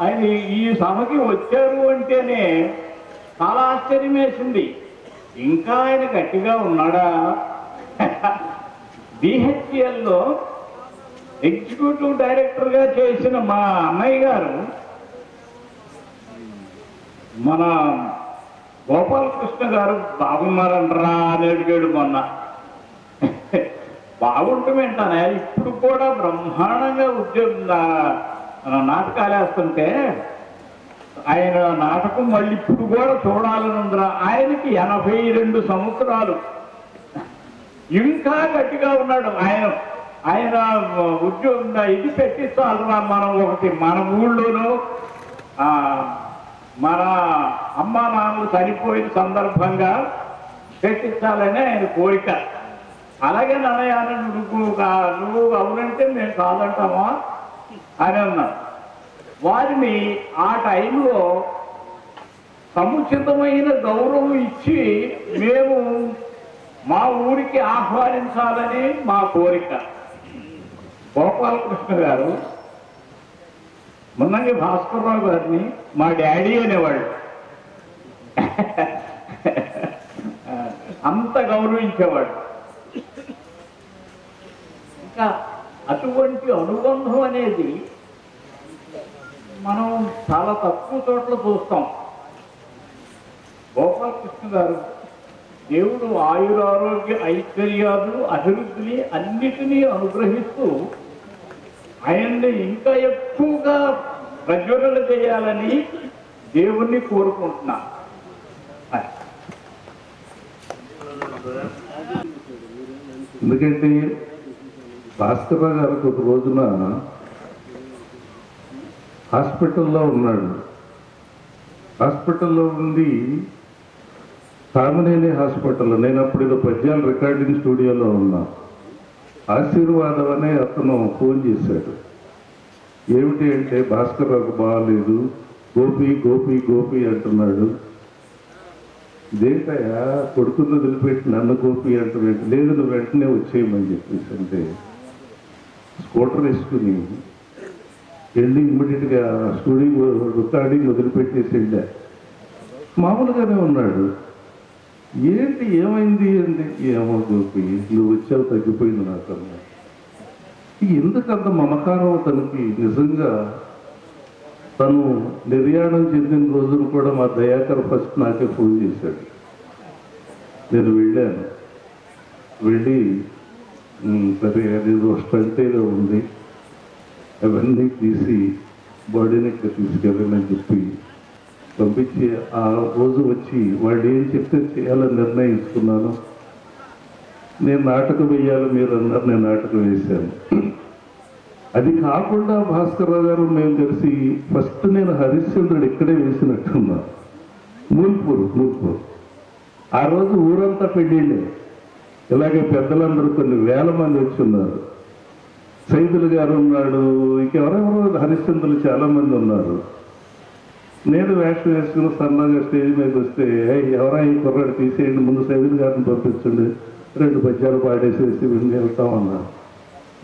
ఆయన ఈ సభకి వచ్చారు అంటేనే చాలా ఆశ్చర్యం వేసింది. ఇంకా ఆయన గట్టిగా ఉన్నాడా? బిహెచ్ఎల్లో ఎగ్జిక్యూటివ్ డైరెక్టర్గా చేసిన మా అన్నయ్య గారు మన గోపాలకృష్ణ గారు బాగున్నారంటరా అని అడిగాడు మొన్న. బాగుంటామేంటానే, ఇప్పుడు కూడా బ్రహ్మాండంగా నాటకాలు వేస్తుంటే ఆయన నాటకం మళ్ళీ ఇప్పుడు కూడా చూడాలని ఉందిరా. ఆయనకి 82 సంవత్సరాలు, ఇంకా గట్టిగా ఉన్నాడు. ఆయన ఉద్యోగం ఇది పెట్టించాలరా మనం ఒకటి, మన ఊళ్ళోనూ మన అమ్మా నాన్నలు చనిపోయిన సందర్భంగా పెట్టించాలని ఆయన కోరిక. అలాగే నన్నయ్య నువ్వు అవునంటే మేము కాదంటామా అని అన్నాడు. వారిని ఆ టైంలో సముచితమైన గౌరవం ఇచ్చి మేము మా ఊరికి ఆహ్వానించాలని మా కోరిక. గోపాలకృష్ణ గారు మున్నంగి భాస్కర్రావు గారిని మా డాడీ అనేవాళ్ళు. అంత గౌరవించేవాడు. ఇంకా అటువంటి అనుబంధం అనేది మనం చాలా తక్కువ చోట్ల చూస్తాం. గోపాలకృష్ణ గారు దేవుడు ఆయురారోగ్య ఐశ్వర్యాలు అభివృద్ధిని అన్నిటినీ అనుగ్రహిస్తూ ఆయన్ని ఇంకా ఎక్కువగా ప్రజ్వలన చేయాలని దేవుణ్ణి కోరుకుంటున్నా. ఎందుకంటే భాస్కర్రావు గారికి ఒక రోజున హాస్పిటల్లో ఉన్నాడు. హాస్పిటల్లో ఉండి కామినేని హాస్పిటల్లో, నేను అప్పుడు ఏదో పద్యాల రికార్డింగ్ స్టూడియోలో ఉన్నా. ఆశీర్వాదం అనే అతను ఫోన్ చేశాడు. ఏమిటి అంటే భాస్కర్రావుకు బాగాలేదు, గోపి గోపి గోపి అంటున్నాడు. ఇదేంటయ్యా కొడుకుని వదిలిపెట్టి నన్ను గోపి అంటున్నాడు. లేదు నువ్వు వెంటనే వచ్చేయమని చెప్పేసి అంటే స్కూటర్ వేసుకుని వెళ్ళి ఇమ్మీడియట్గా స్టూడియో రికార్డింగ్ వదిలిపెట్టేసి వెళ్ళా. మామూలుగానే ఉన్నాడు. ఏంటి ఏమైంది అంటే ఏమో గోపి నువ్వు వచ్చావు తగ్గిపోయింది నాకన్నా. ఎందుకంత మమకారం తనకి. నిజంగా తను నిర్యాణం చెందిన రోజును కూడా మా దయాకర్ ఫస్ట్ నాకే ఫోన్ చేశాడు. నేను వెళ్ళాను. వెళ్ళి సరే అదేదో స్ట్రెంత్ ఏదో ఉంది అవన్నీ తీసి బాడీని ఇక్కడ తీసుకెళ్ళాలని చెప్పి పంపించి ఆ రోజు వచ్చి వాళ్ళు ఏం చెప్తే చేయాలని నిర్ణయించుకున్నాను. నేను నాటకం వేయాలి మీరు అన్నారు, నేను నాటకం వేశాను. అది కాకుండా భాస్కర్రావు గారు మేము కలిసి ఫస్ట్ నేను హరిశ్చంద్రుడు ఇక్కడే వేసినట్టున్నా, నూల్పూర్. ఆ రోజు ఊరంతా పెళ్ళిళ్ళే. ఇలాగే పెద్దలందరూ కొన్ని వేల మంది వచ్చి ఉన్నారు. సైదులు గారు ఉన్నాడు, ఇంకెవరెవరో హరిశ్చంద్రులు చాలా మంది ఉన్నారు. నేను వేషం వేసుకుని సన్నగా స్టేజ్ మీద వస్తే ఎవరా ఈ కుర్రాడు తీసేయండి, ముందు సైదులు గారిని పంపించండి, 2 పద్యాలు పాడేసేసి వెళ్తామన్నారు.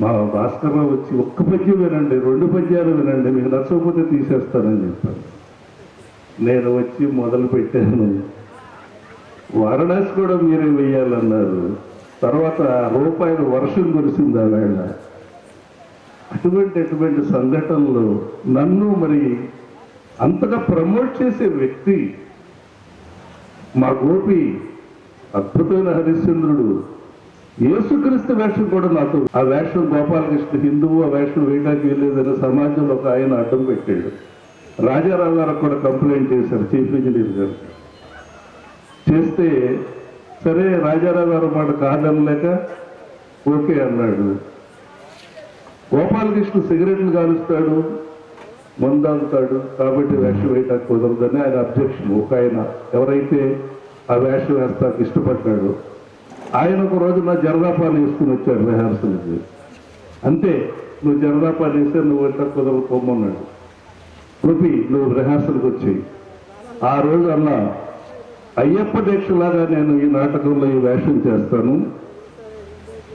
మా భాస్కర్రావు వచ్చి 1 పద్యం వినండి, 2 పద్యాలు వినండి, మీకు నచ్చకపోతే తీసేస్తానని చెప్పాను. నేను వచ్చి మొదలు పెట్టాను. వారణాసి కూడా మీరే వేయాలన్నారు. తర్వాత రూపాయలు వర్షం కురిసింది ఆ వేళ. అటువంటి సంఘటనలు నన్ను మరి అంతగా ప్రమోట్ చేసే వ్యక్తి మా గోపి. అద్భుతమైన హరిశ్చంద్రుడు. యేసుక్రీస్తు వేషం కూడా నాతో, ఆ వేషం గోపాలకృష్ణ హిందువు, ఆ వేషం వేయడానికి వెళ్ళేదని సమాజంలో ఒక ఆయన అడ్డం పెట్టాడు. రాజారావు గారికి కూడా కంప్లైంట్ చేశారు, చీఫ్ ఇంజనీర్ గారు. చేస్తే సరే రాజారావు గారు మాట కాదనలేక ఓకే అన్నాడు. గోపాలకృష్ణ సిగరెట్లు కాలుస్తాడు, మందాగుతాడు, కాబట్టి వేషం వేయటానికి కుదరదని ఆయన అబ్జెక్షన్. ఒక ఆయన ఎవరైతే ఆ వేషం వేస్తానికి ఇష్టపడ్డాడు ఆయన ఒక రోజు నా జర్రాపాలు వేసుకుని వచ్చాడు రిహార్సల్కి. అంతే, నువ్వు జర్రాపాలు వేస్తే నువ్వు ఎట్లా కుదరదు పొమ్మన్నాడు. రూపి నువ్వు రిహార్సల్కి వచ్చి ఆ రోజు అన్నా అయ్యప్ప దీక్షలాగా నేను ఈ నాటకంలో ఈ వేషం చేస్తాను,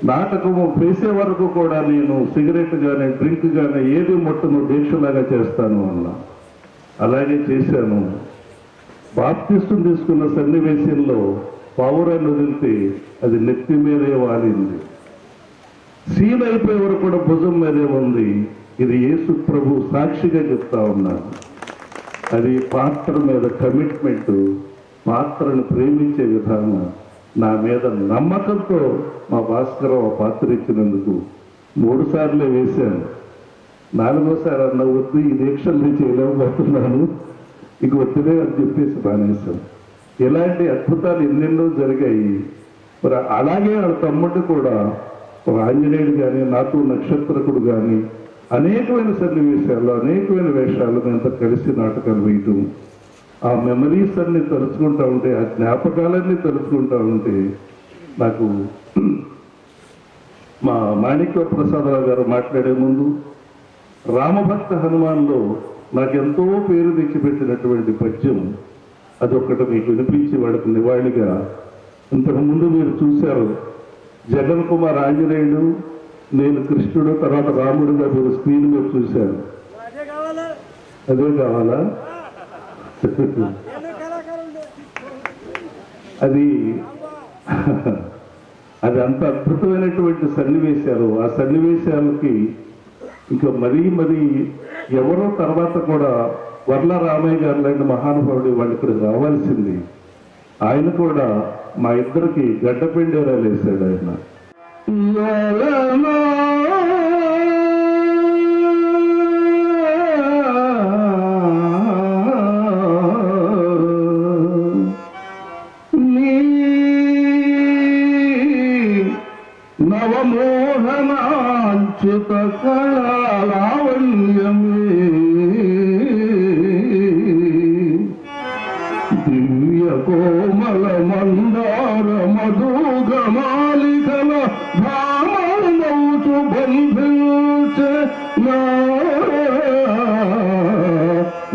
నాటకము వేసే వరకు కూడా నేను సిగరెట్ కానీ డ్రింక్ కానీ ఏది మొట్టను దీక్షలాగా చేస్తాను అన్నా. అలాగే చేశాను. బాప్తిస్టును తీసుకున్న సన్నివేశంలో పావురాన్ని వదిలితే అది నెత్తి మీదే వాలింది. సీన్ అయిపోయే వరకు కూడా భుజం మీదే ఉంది. ఇది యేసు ప్రభు సాక్షిగా చెప్తా ఉన్నాను. అది పాత్ర మీద కమిట్మెంట్, పాత్రను ప్రేమించే విధానం, నా మీద నమ్మకంతో మా భాస్కరరావు పాత్ర ఇచ్చినందుకు 3 సార్లే వేశాను. 4వసారి అన్న వద్దు, ఈ దీక్షల్ని చేయలేకపోతున్నాను, ఇక వద్దులే అని చెప్పేసి మానేశాను. ఇలాంటి అద్భుతాలు ఎన్నెన్నో జరిగాయి. మరి అలాగే వాళ్ళ తమ్ముడు కూడా ఒక ఆంజనేయుడు కానీ, నాతో నక్షత్రకుడు కానీ అనేకమైన సన్నివేశాలు, అనేకమైన వేషాలు మేమంతా కలిసి నాటకాలు వేయటం, ఆ మెమరీస్ అన్ని తలుచుకుంటా ఉంటే, ఆ జ్ఞాపకాలన్నీ తలుచుకుంటా ఉంటే నాకు మా మాణిక్య ప్రసాదరావు గారు మాట్లాడే ముందు రామభక్త హనుమాన్లో నాకెంతో పేరు తెచ్చిపెట్టినటువంటి పద్యం అదొక్కటి మీకు వినిపించి వాడికి నివాళిగా. ఇంతకుముందు మీరు చూశారు, జగన్ కుమార్ ఆంజనేయుడు, నేను కృష్ణుడు, తర్వాత రాముడుగా మీరు స్క్రీన్ మీద చూశారు. అదే కావాలా? అది అంత అద్భుతమైనటువంటి సన్నివేశాలు. ఆ సన్నివేశాలకి ఇంకా మరీ ఎవరో తర్వాత కూడా వర్ల రామయ్య గారు లాంటి మహానుభావుడు వాళ్ళు ఇక్కడికి రావాల్సింది. ఆయన కూడా మా ఇద్దరికి గడ్డపెండేరాలు వేశాడు ఆయన. నవమోహనాంచిత కళాలావణ్యమే దివ్య కోమల మందార మధుగమాలికల భామౌచు బంధించే నా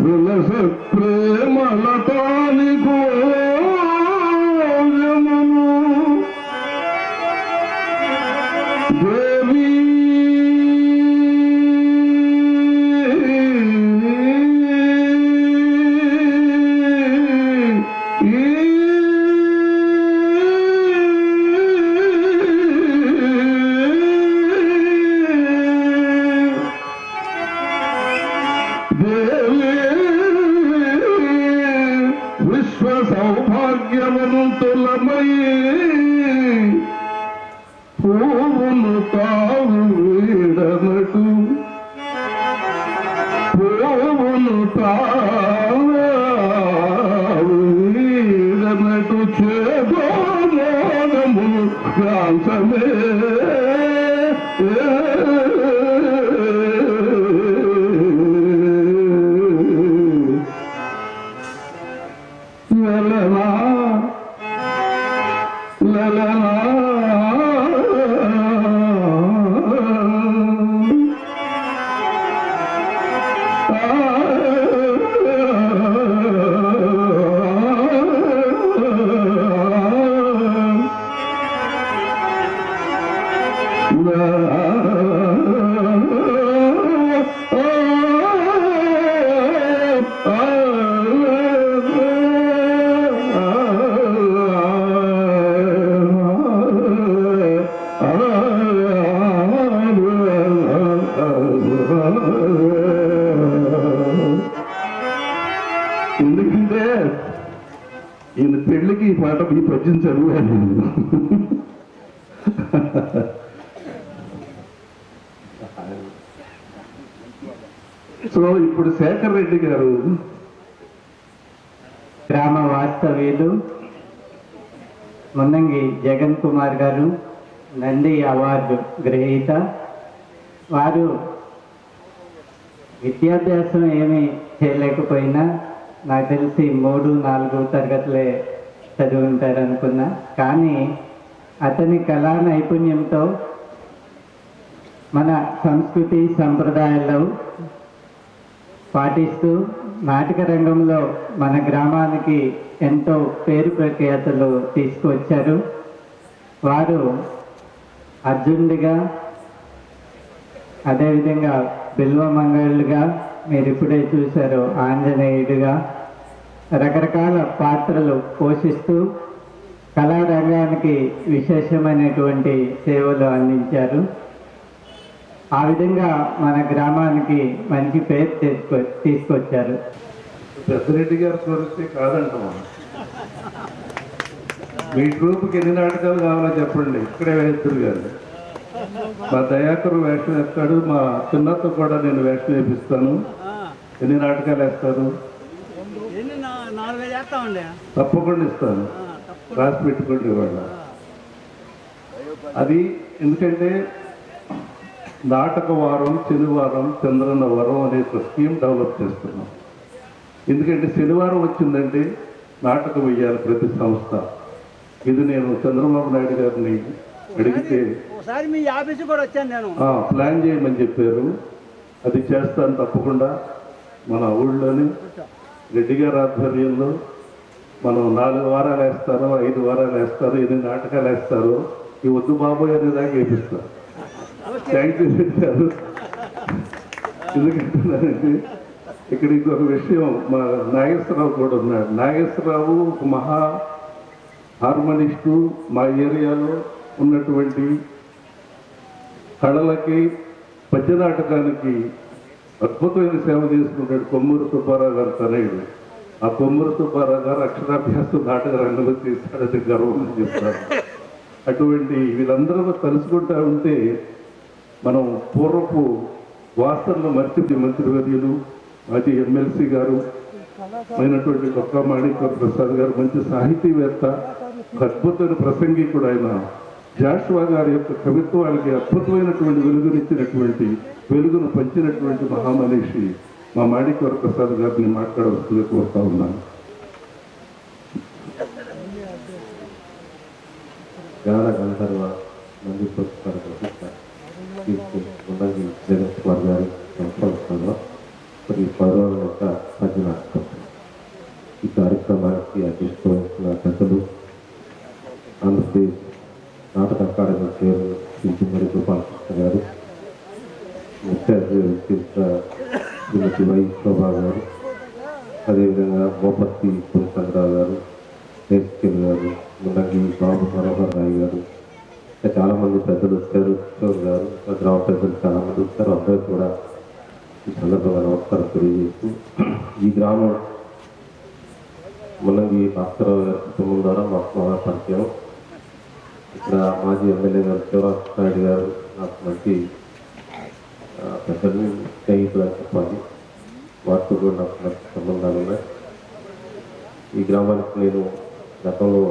విలస ప్రేమలతాని గోజమును దేవి విశ్వ సౌభాగ్యవంతులమై పూవును తావు వీడనటు, పూవును తావు వీడనటు చేదో మోనమును కాంసమే లలనా లలనా ఎందుకంటే ఈయన పెళ్లికి ఈ పాట ఈ పద్యం చదివాను. సో ఇప్పుడు శేఖర్ రెడ్డి గారు గ్రామ వాస్తవ్యులు మున్నంగి జగన్ కుమార్ గారు, నంది అవార్డు గ్రహీత. వారు విద్యాభ్యాసం ఏమీ చేయలేకపోయినా నాకు తెలిసి 3-4 తరగతులే చదివి ఉంటారనుకున్నా. కానీ అతని కళా నైపుణ్యంతో మన సంస్కృతి సంప్రదాయాలు పాటిస్తూ నాటక రంగంలో మన గ్రామానికి ఎంతో పేరు ప్రఖ్యాతులు తీసుకువచ్చారు. వారు అర్జునుడిగా, అదేవిధంగా బిల్వమంగళుడిగా, మీరు ఇప్పుడే చూశారు ఆంజనేయుడిగా రకరకాల పాత్రలు పోషిస్తూ కళారంగానికి విశేషమైనటువంటి సేవలు అందించారు. ఆ విధంగా మన గ్రామానికి మంచి పేరు తీసుకొచ్చారు. పెద్దిరెడ్డి గారి కోరితే కాదంటాం. మీ గ్రూప్కి ఎన్ని నాటకాలు కావాలో చెప్పండి, ఇక్కడే వేస్తారు కానీ. మా దయాకరు వేషం వేస్తాడు, మా చిన్నతో కూడా నేను వేషం వేపిస్తాను. ఎన్ని నాటకాలు వేస్తారు? తప్పకుండా ఇస్తాను, రాసి పెట్టుకోండి వాళ్ళ. అది ఎందుకంటే నాటక వారం, శనివారం, చంద్రన్న వరం అనే ఒక స్కీమ్ డెవలప్ చేస్తున్నాం. ఎందుకంటే శనివారం వచ్చిందంటే నాటకం వేయాలి ప్రతి సంస్థ. ఇది నేను చంద్రబాబు నాయుడు గారిని అడిగితే ప్లాన్ చేయమని చెప్పారు. అది చేస్తాను తప్పకుండా. మన ఊళ్ళోని రెడ్డి గారి ఆధ్వర్యంలో మనం 4 వారాలు వేస్తారో 5 వారాలు వేస్తారో 8 నాటకాలు వేస్తారో ఈ వద్దు బాబోయ్ అనేదాకా వేపిస్తారు. థ్యాంక్ యూ చెప్పారు. ఎందుకంటే ఇక్కడ ఇంకొక విషయం, మా నాగేశ్వరరావు కూడా ఉన్నాడు. నాగేశ్వరరావు ఒక మహా హార్మోనిస్టు. మా ఏరియాలో ఉన్నటువంటి కళలకి, పద్య నాటకానికి అద్భుతమైన సేవ చేసుకుంటాడు. కొమ్మూరు సుబ్బారావు గారు తనయుడు. ఆ కొమ్మూరు సుబ్బారావు గారు అక్షరాభ్యాసం నాటక రంగంలో చేశాడని గర్వం చెప్తారు. అటువంటి వీళ్ళందరూ తలుచుకుంటా ఉంటే మనం పూర్వపు వాసనలు మర్చిపోయి మంత్రివర్యులు, మాజీ ఎమ్మెల్సీ గారు అయినటువంటి డొక్కా మాణిక్య ప్రసాద్ గారు మంచి సాహితీవేత్త, అద్భుతమైన ప్రసంగికుడు. ఆయన జాషువా గారి యొక్క కవిత్వానికి అద్భుతమైనటువంటి వెలుగునిచ్చినటువంటి, వెలుగును పంచినటువంటి మహామనిషి మా మాణిక్య ప్రసాద్ గారిని మాట్లాడవలసిందిగా కోరుతా ఉన్నాను. గాన గంధర్వ నంది పురస్కార జగన్ కుమార్ గారి సంస్థలో ఈ 10 రోజుల యొక్క పద్య నాటకం. ఈ కార్యక్రమానికి అధ్యక్షత వహించిన పెద్దలు, ఆంధ్రప్రదేశ్ నాటక అకాడమీ చైర్మన్ శ్రీ గోపాలకృష్ణ గారు, ముఖ్య అతిథి శ్రీమతి వై శోభా గారు, అదేవిధంగా మోపర్తి పురుషచంద్రరావు గారు, కేశికేల్ గారు, మున్నంగి బాబు మనోహర్ రాయ్ గారు, ఇంకా చాలామంది పెద్దలు వచ్చారు. కిషోర్ గారు, గ్రామ పెద్దలు చాలామంది వచ్చారు. అందరూ కూడా ఈ సందర్భంగా నమస్కారం తెలియజేస్తూ, ఈ గ్రామం మున్నంగి భాస్కరరావు గారి కుటుంబం ద్వారా మాకు పరిచయం. ఇక్కడ మాజీ ఎమ్మెల్యే గారు శివరాజ్ నాయుడు గారు నాకు మంచి పెద్దలు, స్నేహితులు అని చెప్పాలి. వారితో కూడా నాకు మంచి సంబంధాలు ఉన్నాయి. ఈ గ్రామానికి నేను గతంలో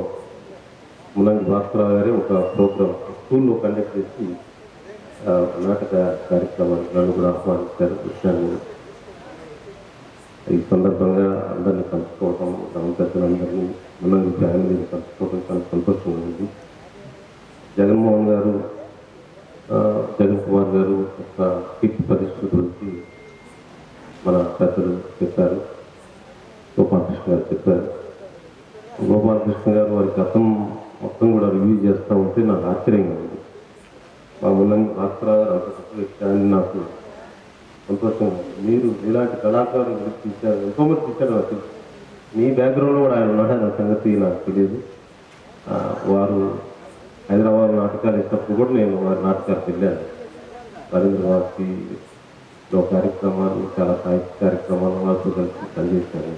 మున్నంగి భాస్కరరావు గారే ఒక ప్రోగ్రాం స్కూల్లో కండక్ట్ చేసి నాటక కార్యక్రమానికి నన్ను కూడా ఆహ్వానించారు. వచ్చాను. ఈ సందర్భంగా అందరినీ కలుసుకోవటం, గ్రామ పెద్దలందరినీ, మున్నంగి ఫ్యామిలీని కలుసుకోవడం చాలా సంతోషంగా ఉంది. జగన్మోహన్ గారు, జగన్ కుమార్ గారు ఒక కీర్తి పరిస్థితి గురించి మన పెద్దలు చెప్పారు. గోపాలకృష్ణ గారు చెప్పారు. గోపాలకృష్ణ గారు వారి గతం మొత్తం కూడా రివ్యూ చేస్తూ ఉంటే నాకు ఆశ్చర్యంగా ఉంది. మా మున్నంగి భాస్కరరావు గారు అంత గొప్ప వ్యక్తి అని నాకు సంతోషంగా ఉంది. మీరు ఇలాంటి కళాకారులు గురించి తీశారు, ఎంతోమంది తీశారు నాకు తెలుసు. మీ బ్యాక్గ్రౌండ్లో కూడా ఆయన ఉన్నాడన్న సంగతి నాకు తెలియదు. వారు హైదరాబాద్ నాటకాలు ఇచ్చినప్పుడు కూడా నేను వారి నాటకాలకు వెళ్ళాను. రవీంద్ర భారతిలో కార్యక్రమాలు, చాలా సాహిత్య కార్యక్రమాలు వారితో కలిసి పనిచేశాను.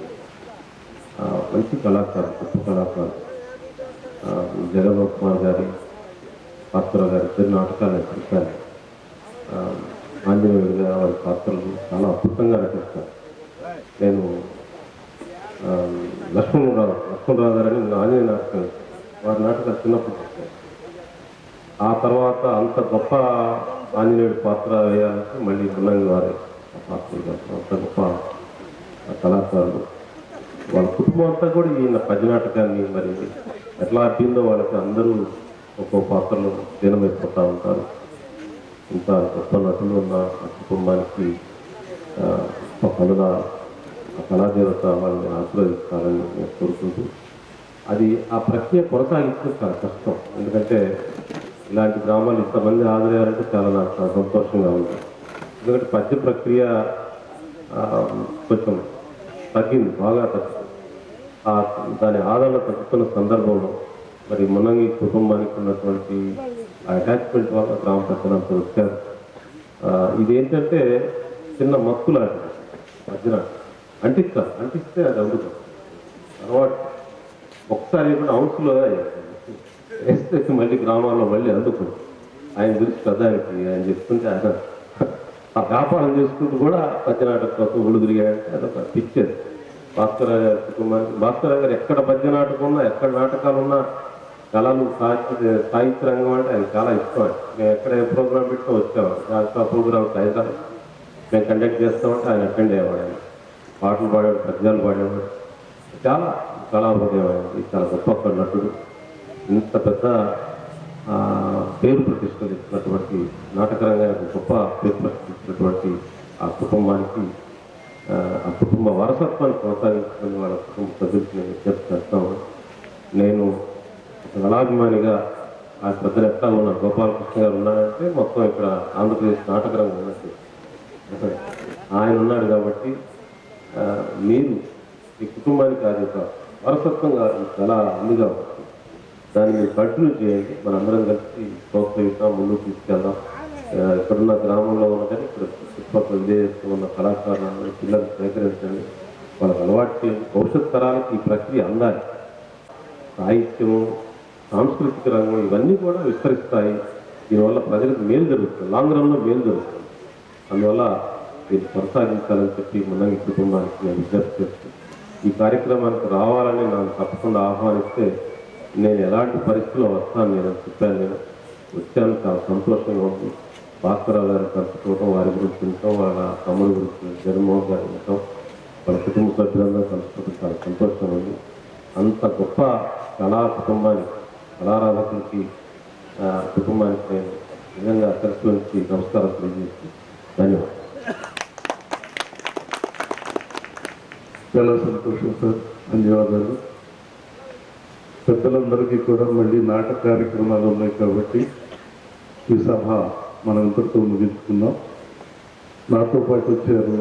మంచి కళాకారులు, గొప్ప కళాకారులు. జగన్ కుమార్ గారి, భాస్కరరావు గారి ఇద్దరు నాటకాలు చూశాను. ఆంజనేయుడిగా వారి పాత్రలు చాలా అద్భుతంగా నటిస్తారు. నేను లక్ష్మణరావు గారని ఆంజనేయ నాటకం, వారి నాటకాలు చిన్నప్పుడు చూశాను. ఆ తర్వాత అంత గొప్ప ఆంజనేయుడి పాత్ర వేయాలంటే మళ్ళీ మున్నంగి వారి పాత్రలు అంత గొప్ప కళాకారులు. వాళ్ళ కుటుంబం అంతా కూడా ఈయన పద్య నాటకాన్ని మరి ఎట్లా అడ్డిందో వాళ్ళకి అందరూ ఒక్కో పాత్రలు లీనమైపోతూ ఉంటారు. ఇంత గొప్ప నటులు ఉన్న కుటుంబానికి కళాదేవత వాళ్ళని ఆశీర్వదిస్తారని నేను కోరుకుంటూ, అది ఆ ప్రక్రియ కొనసాగించడం చాలా కష్టం. ఎందుకంటే ఇలాంటి గ్రామాలు ఇంతమంది హాజరయ్యారంటే చాలా నాకు చాలా సంతోషంగా ఉంది. ఎందుకంటే పద్య ప్రక్రియ కొంచెం తగ్గింది, బాగా తగ్గింది. దాని ఆదరణ తగ్గుతున్న సందర్భంలో మరి మునంగి కుటుంబానికి ఉన్నటువంటి అటాచ్మెంట్ వల్ల గ్రామ పెద్దలంతా వచ్చారు. ఇదేంటంటే చిన్న మత్తు లాంటిది మధ్యన అంటిస్తే అది అందుకు అలవాటు. ఒకసారి కూడా హౌస్లో వేస్తే మళ్ళీ గ్రామాల్లో మళ్ళీ అందుకు ఆయన గురించి పెద్దానికి ఆయన చెప్తుంటే ఆయన ఆ వ్యాపారం చేసుకుంటూ కూడా పద్యనాటక కోసం ఒళ్ళు తిరిగాయంటే అదొక పిక్చర్. భాస్కరరావు గారి కుటుంబానికి భాస్కరరావు గారు ఎక్కడ పద్యనాటకం ఉన్నా, ఎక్కడ నాటకాలు ఉన్నా, కళలు సాహిత్య రంగం అంటే ఆయన చాలా ఇష్టం. మేము ఎక్కడ ఏ ప్రోగ్రాం పెట్టినా వచ్చేవాడు. ఆ ప్రోగ్రామ్ హైదరాబాద్ మేము కండక్ట్ చేస్తామంటే ఆయన అటెండ్ అయ్యేవాడు. ఆయన పాటలు పాడేవాడు, పద్యాలు పాడేవాడు. చాలా కళాహృదయం అయింది. చాలా గొప్ప నటుడు. ఇంత పెద్ద పేరు ప్రతిష్టలు ఇచ్చినటువంటి నాటకరంగానికి గొప్ప పేరు ప్రతిష్ఠించినటువంటి ఆ కుటుంబానికి, ఆ కుటుంబ వారసత్వాన్ని కొనసాగించుకుని వాళ్ళ కుటుంబ సభ్యులకి నేను విజ్ఞప్తి చేస్తాను. నేను ఒక కళాభిమానిగా ఆ పెద్దలు ఎట్లా ఉన్నారు, గోపాలకృష్ణ గారు ఉన్నారంటే మొత్తం ఇక్కడ ఆంధ్రప్రదేశ్ నాటకరంగం ఉన్నట్టు ఆయన ఉన్నాడు. కాబట్టి మీరు ఈ కుటుంబానికి అది ఒక వారసత్వంగా చాలా అన్నిగా ఉంటుంది. దాన్ని మీరు కంటిన్యూ చేయండి. మనందరం కలిసి ప్రోత్సహిస్తాం, ముందుకు తీసుకెళ్దాం. ఇక్కడున్న గ్రామంలో ఉన్న కానీ ఇక్కడ చుట్టుపక్కల విజయస్తూ ఉన్న కళాకారులను పిల్లలకు సేకరించండి, వాళ్ళకి అలవాటు చేయండి. భవిష్యత్ తరాలకు ఈ ప్రక్రియ అందాలి. సాహిత్యము, సాంస్కృతిక రంగం ఇవన్నీ కూడా విస్తరిస్తాయి. దీనివల్ల ప్రజలకు మేలు జరుగుతుంది, లాంగ్ రన్లో మేలు జరుగుతుంది. అందువల్ల దీన్ని కొనసాగించాలని చెప్పి మునంగి కుటుంబానికి నేను విజ్ఞప్తి చేస్తాను. ఈ కార్యక్రమానికి రావాలని నన్ను తప్పకుండా ఆహ్వానిస్తే నేను ఎలాంటి పరిస్థితుల్లో వస్తాను నేను చెప్పాను. నేను వచ్చాను, చాలా సంతోషంగా ఉంది. భాస్కరరావు గారిని కలుసుకోవడం, వారి గురించి వింటాం, వాళ్ళ తమ్ముడి గురించి జగన్మోహన్ గారిని వింటాం, వాళ్ళ కుటుంబ సభ్యులందరూ కలుసుకోవడం చాలా సంతోషంగా ఉంది. అంత గొప్ప కళా కుటుంబానికి, కళారాధకులకి కుటుంబానికి నేను నిజంగా శిరస్సు నుంచి నమస్కారం తెలియజేసి ధన్యవాదాలు. చాలా సంతోషం సార్, ధన్యవాదాలు. పెద్దలందరికీ కూడా మళ్ళీ నాటక కార్యక్రమాలు ఉన్నాయి కాబట్టి ఈ సభ మనం ఇంతటితో ముగించుకుందాం. నాతో పాటు వచ్చారు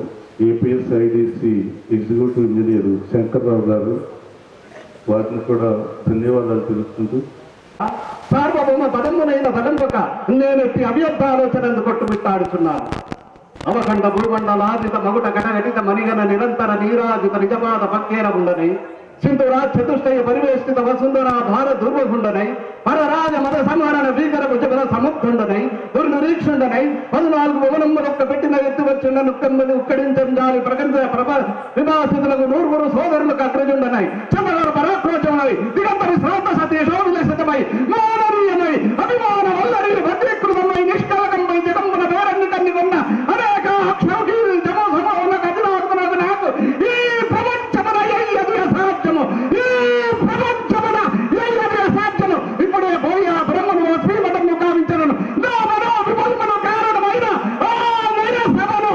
APS IDC executive engineer Shankar Rao గారు. వాటిని కూడా ధన్యవాదాలు తెలుపుకుంటూ సార్వభౌమ పదమునైన పదంపక నేనెత్తి అవ్యర్థ ఆలోచనను కొట్టుమిట్టాడుచున్నాను. అవఖండ భూమండలాదిత మగుట ఘటఘటిత మణిగణ నిరంతర నీరాజిత నిజపాద పక్కేర ఉండని సింధురా చతుష్టయ పరివేష్టిత వసుంధరా భార దుర్వగుండనై పరరాజ మద సంహరణ భీకర భుజబల సముద్ధుండనై దుర్నిరీక్షుండనై 14 భువనములొక్క పెట్టిన ఎత్తి వచ్చిన నుక్కమ్మని ఉక్కడించాలి ప్రకంద విభాసితులకు 100 సోదరులకు అగ్రజుండనై చంద్రగారు పరాక్రోచమై దిగంబరి శ్రాంత సతీశోవిలసితమై మానవీయమై అభిమాన వల్లరి భద్రీకృతమై నిష్కలకంపై జగంబుల పేరన్ని కన్ని ఉన్న అనేక అక్షౌకీ జమో సమూహ కథనాత్మకు నాకు ఈ ప్రపంచమున ఎయ్యది అసాధ్యము, ఈ ప్రపంచమున ఎయ్యది అసాధ్యము. ఇప్పుడే పోయి ఆ బ్రహ్మను శ్రీమఠము కావించను నా మనో విపల్మను కారణమైన ఆ నిరసనను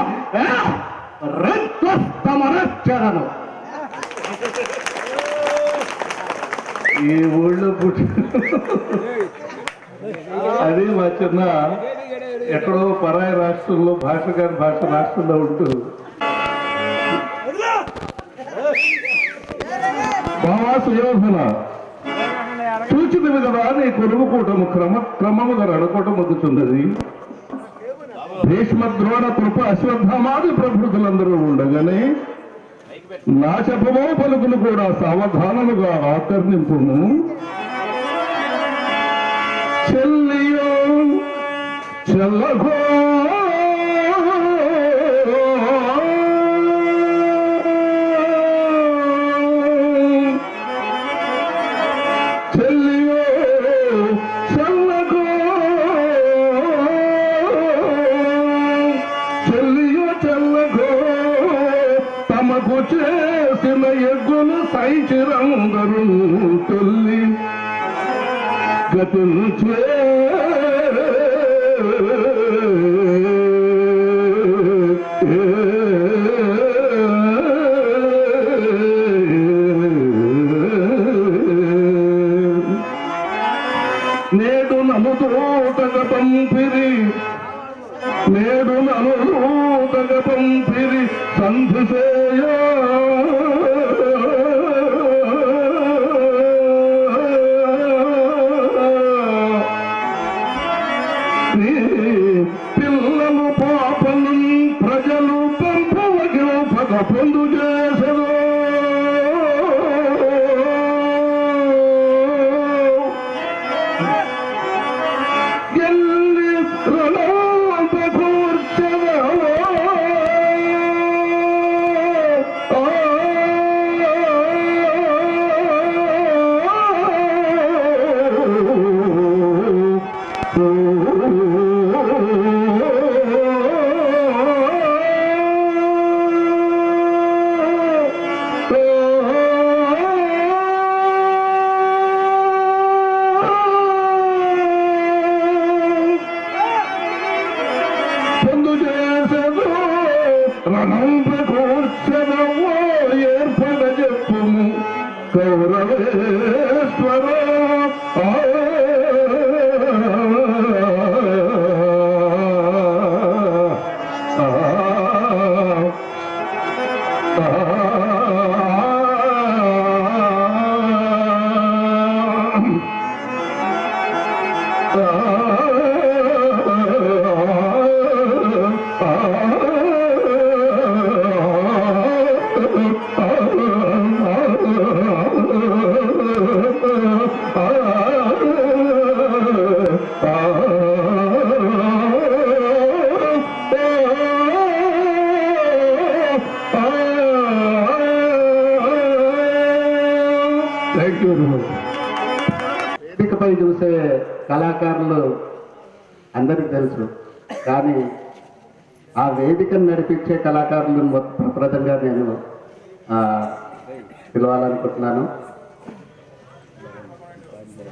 రిత్వస్తమనశ్చరను. ఈ ఊళ్ళో పుట్టి అది మా చిన్న ఎక్కడో పరాయి రాష్ట్రంలో భాష గారి భాష రాష్ట్రంలో ఉంటూ బావా సుయోధన సూచితవి కదా నీ కొలువుకూటము క్రమముగా రణకోటమొద్దుచున్నది. భీష్మ ద్రోణ కృప అశ్వత్థామాది ప్రభృతులందరూ ఉండగానే నా చెప్పమో పలుకులు కూడా సావధానముగా ఆకర్ణింపుము. చెల్లియో చెల్లగో చెల్లియో చెల్లగో చెల్లియో చెల్లగో తమకు చేసిన ఎగ్గులు సైచిరంగరు తొల్లి గతులు నేడు నలుతో నేడు నలుగపం తిరి సంధిసేయ పిల్లలు పాపలు ప్రజలు పంపవగిన పగ పొందు చేసరు వేదికపై చూసే కళాకారులు అందరికీ తెలుసు, కానీ ఆ వేదికను నడిపించే కళాకారులు ప్రప్రదంగా నేను పిలవాలనుకుంటున్నాను.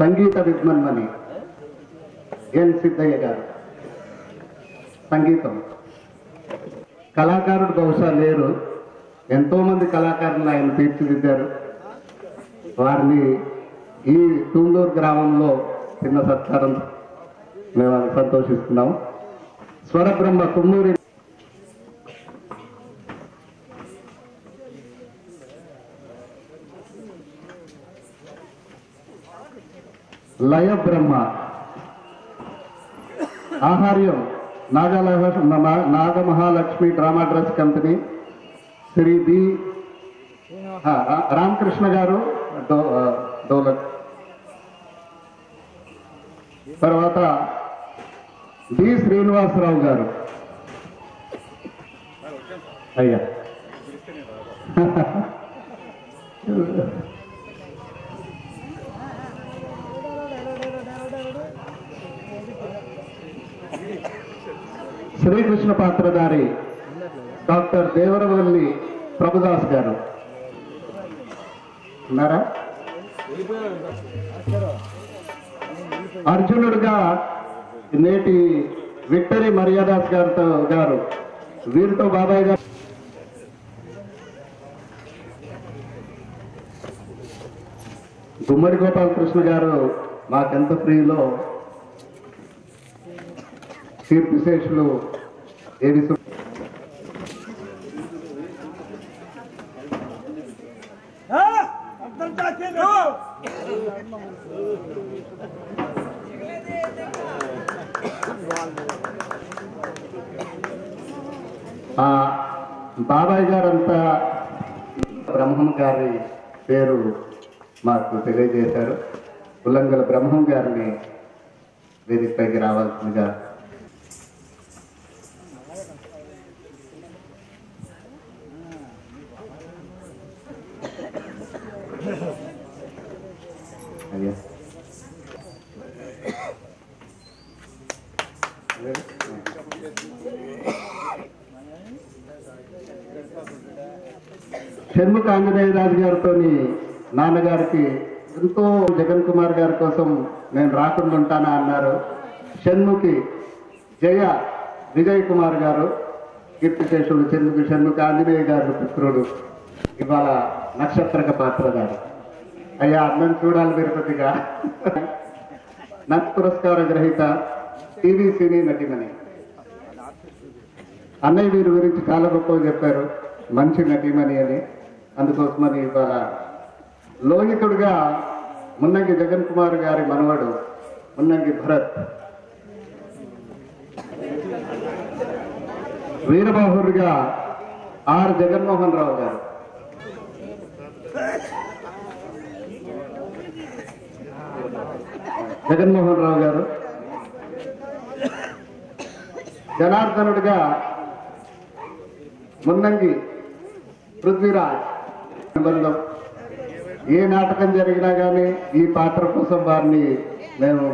సంగీత విద్మన్మని ఎన్ సిద్ధయ్య గారు. సంగీతం కళాకారుడు బహుశా లేరు, ఎంతోమంది కళాకారులు ఆయన తీర్చిదిద్దారు. వారిని ఈ తుంగూరు గ్రామంలో చిన్న సత్కారం మేము సంతోషిస్తున్నాం. స్వరబ్రహ్మ తుమ్మూరి లయ బ్రహ్మ ఆహార్యం Nagamahalakshmi drama dress company Shri B Ramakrishna garu డోలక్. తర్వాత డి శ్రీనివాసరావు గారు. అయ్యా శ్రీకృష్ణ పాత్రధారి డాక్టర్ దేవరవల్లి ప్రభుదాస్ గారు ఉన్నారా? అర్జునుడుగా నేటి విక్టరీ మర్యాదాస్ గారు వీరితో బాబాయ్ గారు. గుమ్మడి గోపాలకృష్ణ గారు మాకెంత ప్రియులో కీర్తిశేషులు ఏవి బాబాయ్ గారంతా బ్రహ్మం గారి పేరు మాకు తెలియజేశారు. ఉల్లంగల బ్రహ్మం గారిని వేదికపైకి రావాల్సిందిగా అయ్యా. షణ్ముఖ ఆంజనేయరాజు గారితో నాన్నగారికి ఎంతో జగన్ కుమార్ గారి కోసం నేను రాకుండా ఉంటానా అన్నారు. షణ్ముఖి జయ విజయ్ కుమార్ గారు కీర్తిశేషుడు షణ్ముఖ ఆంజనేయ గారు పుత్రుడు ఇవాళ నక్షత్రక పాత్రధారి. అయ్యా అన్నం చూడాలి మీరు కొద్దిగా. నట్ పురస్కార గ్రహీత టీవీ సినీ నటిమణి అన్నయ్య వీరి గురించి చాలా గొప్పగా చెప్పారు, మంచి నటీమణి అని. అందుకోసమని ఇవాళ లోహితుడిగా మున్నంగి జగన్ కుమార్ గారి మనవడు మున్నంగి భరత్, వీరబాహుడిగా ఆర్ జగన్మోహన్ రావు గారు, జగన్మోహన్ రావు గారు, జనార్దనుడిగా మున్నంగి పృథ్వీరాజ్. అనుబంధం ఏ నాటకం జరిగినా కానీ ఈ పాత్ర కోసం వారిని మేము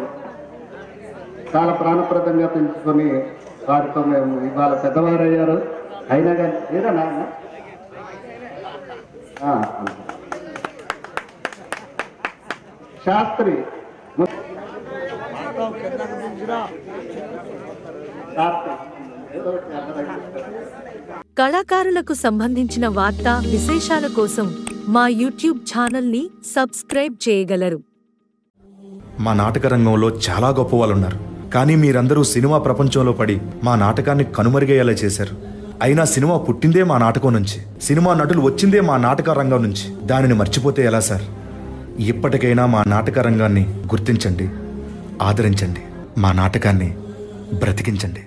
చాలా ప్రాణప్రదంగా పెంచుకొని వారితో మేము ఇవాళ పెద్దవారయ్యారు. అయినా కానీ ఏదా నాయన శాస్త్రి కళాకారులకు సంబంధించిన వార్తా విశేషాల కోసం మా యూట్యూబ్ ఛానల్ని సబ్స్క్రైబ్ చేయగలరు. మా నాటక రంగంలో చాలా గొప్ప వాళ్ళు ఉన్నారు, కానీ మీరందరూ సినిమా ప్రపంచంలో పడి మా నాటకాన్ని కనుమరుగయ్యేలా చేశారు. అయినా సినిమా పుట్టిందే మా నాటకం నుంచి, సినిమా నటులు వచ్చిందే మా నాటక రంగం నుంచి. దానిని మర్చిపోతే ఎలా సార్? ఇప్పటికైనా మా నాటక రంగాన్ని గుర్తించండి, ఆదరించండి, మా నాటకాన్ని బ్రతికించండి.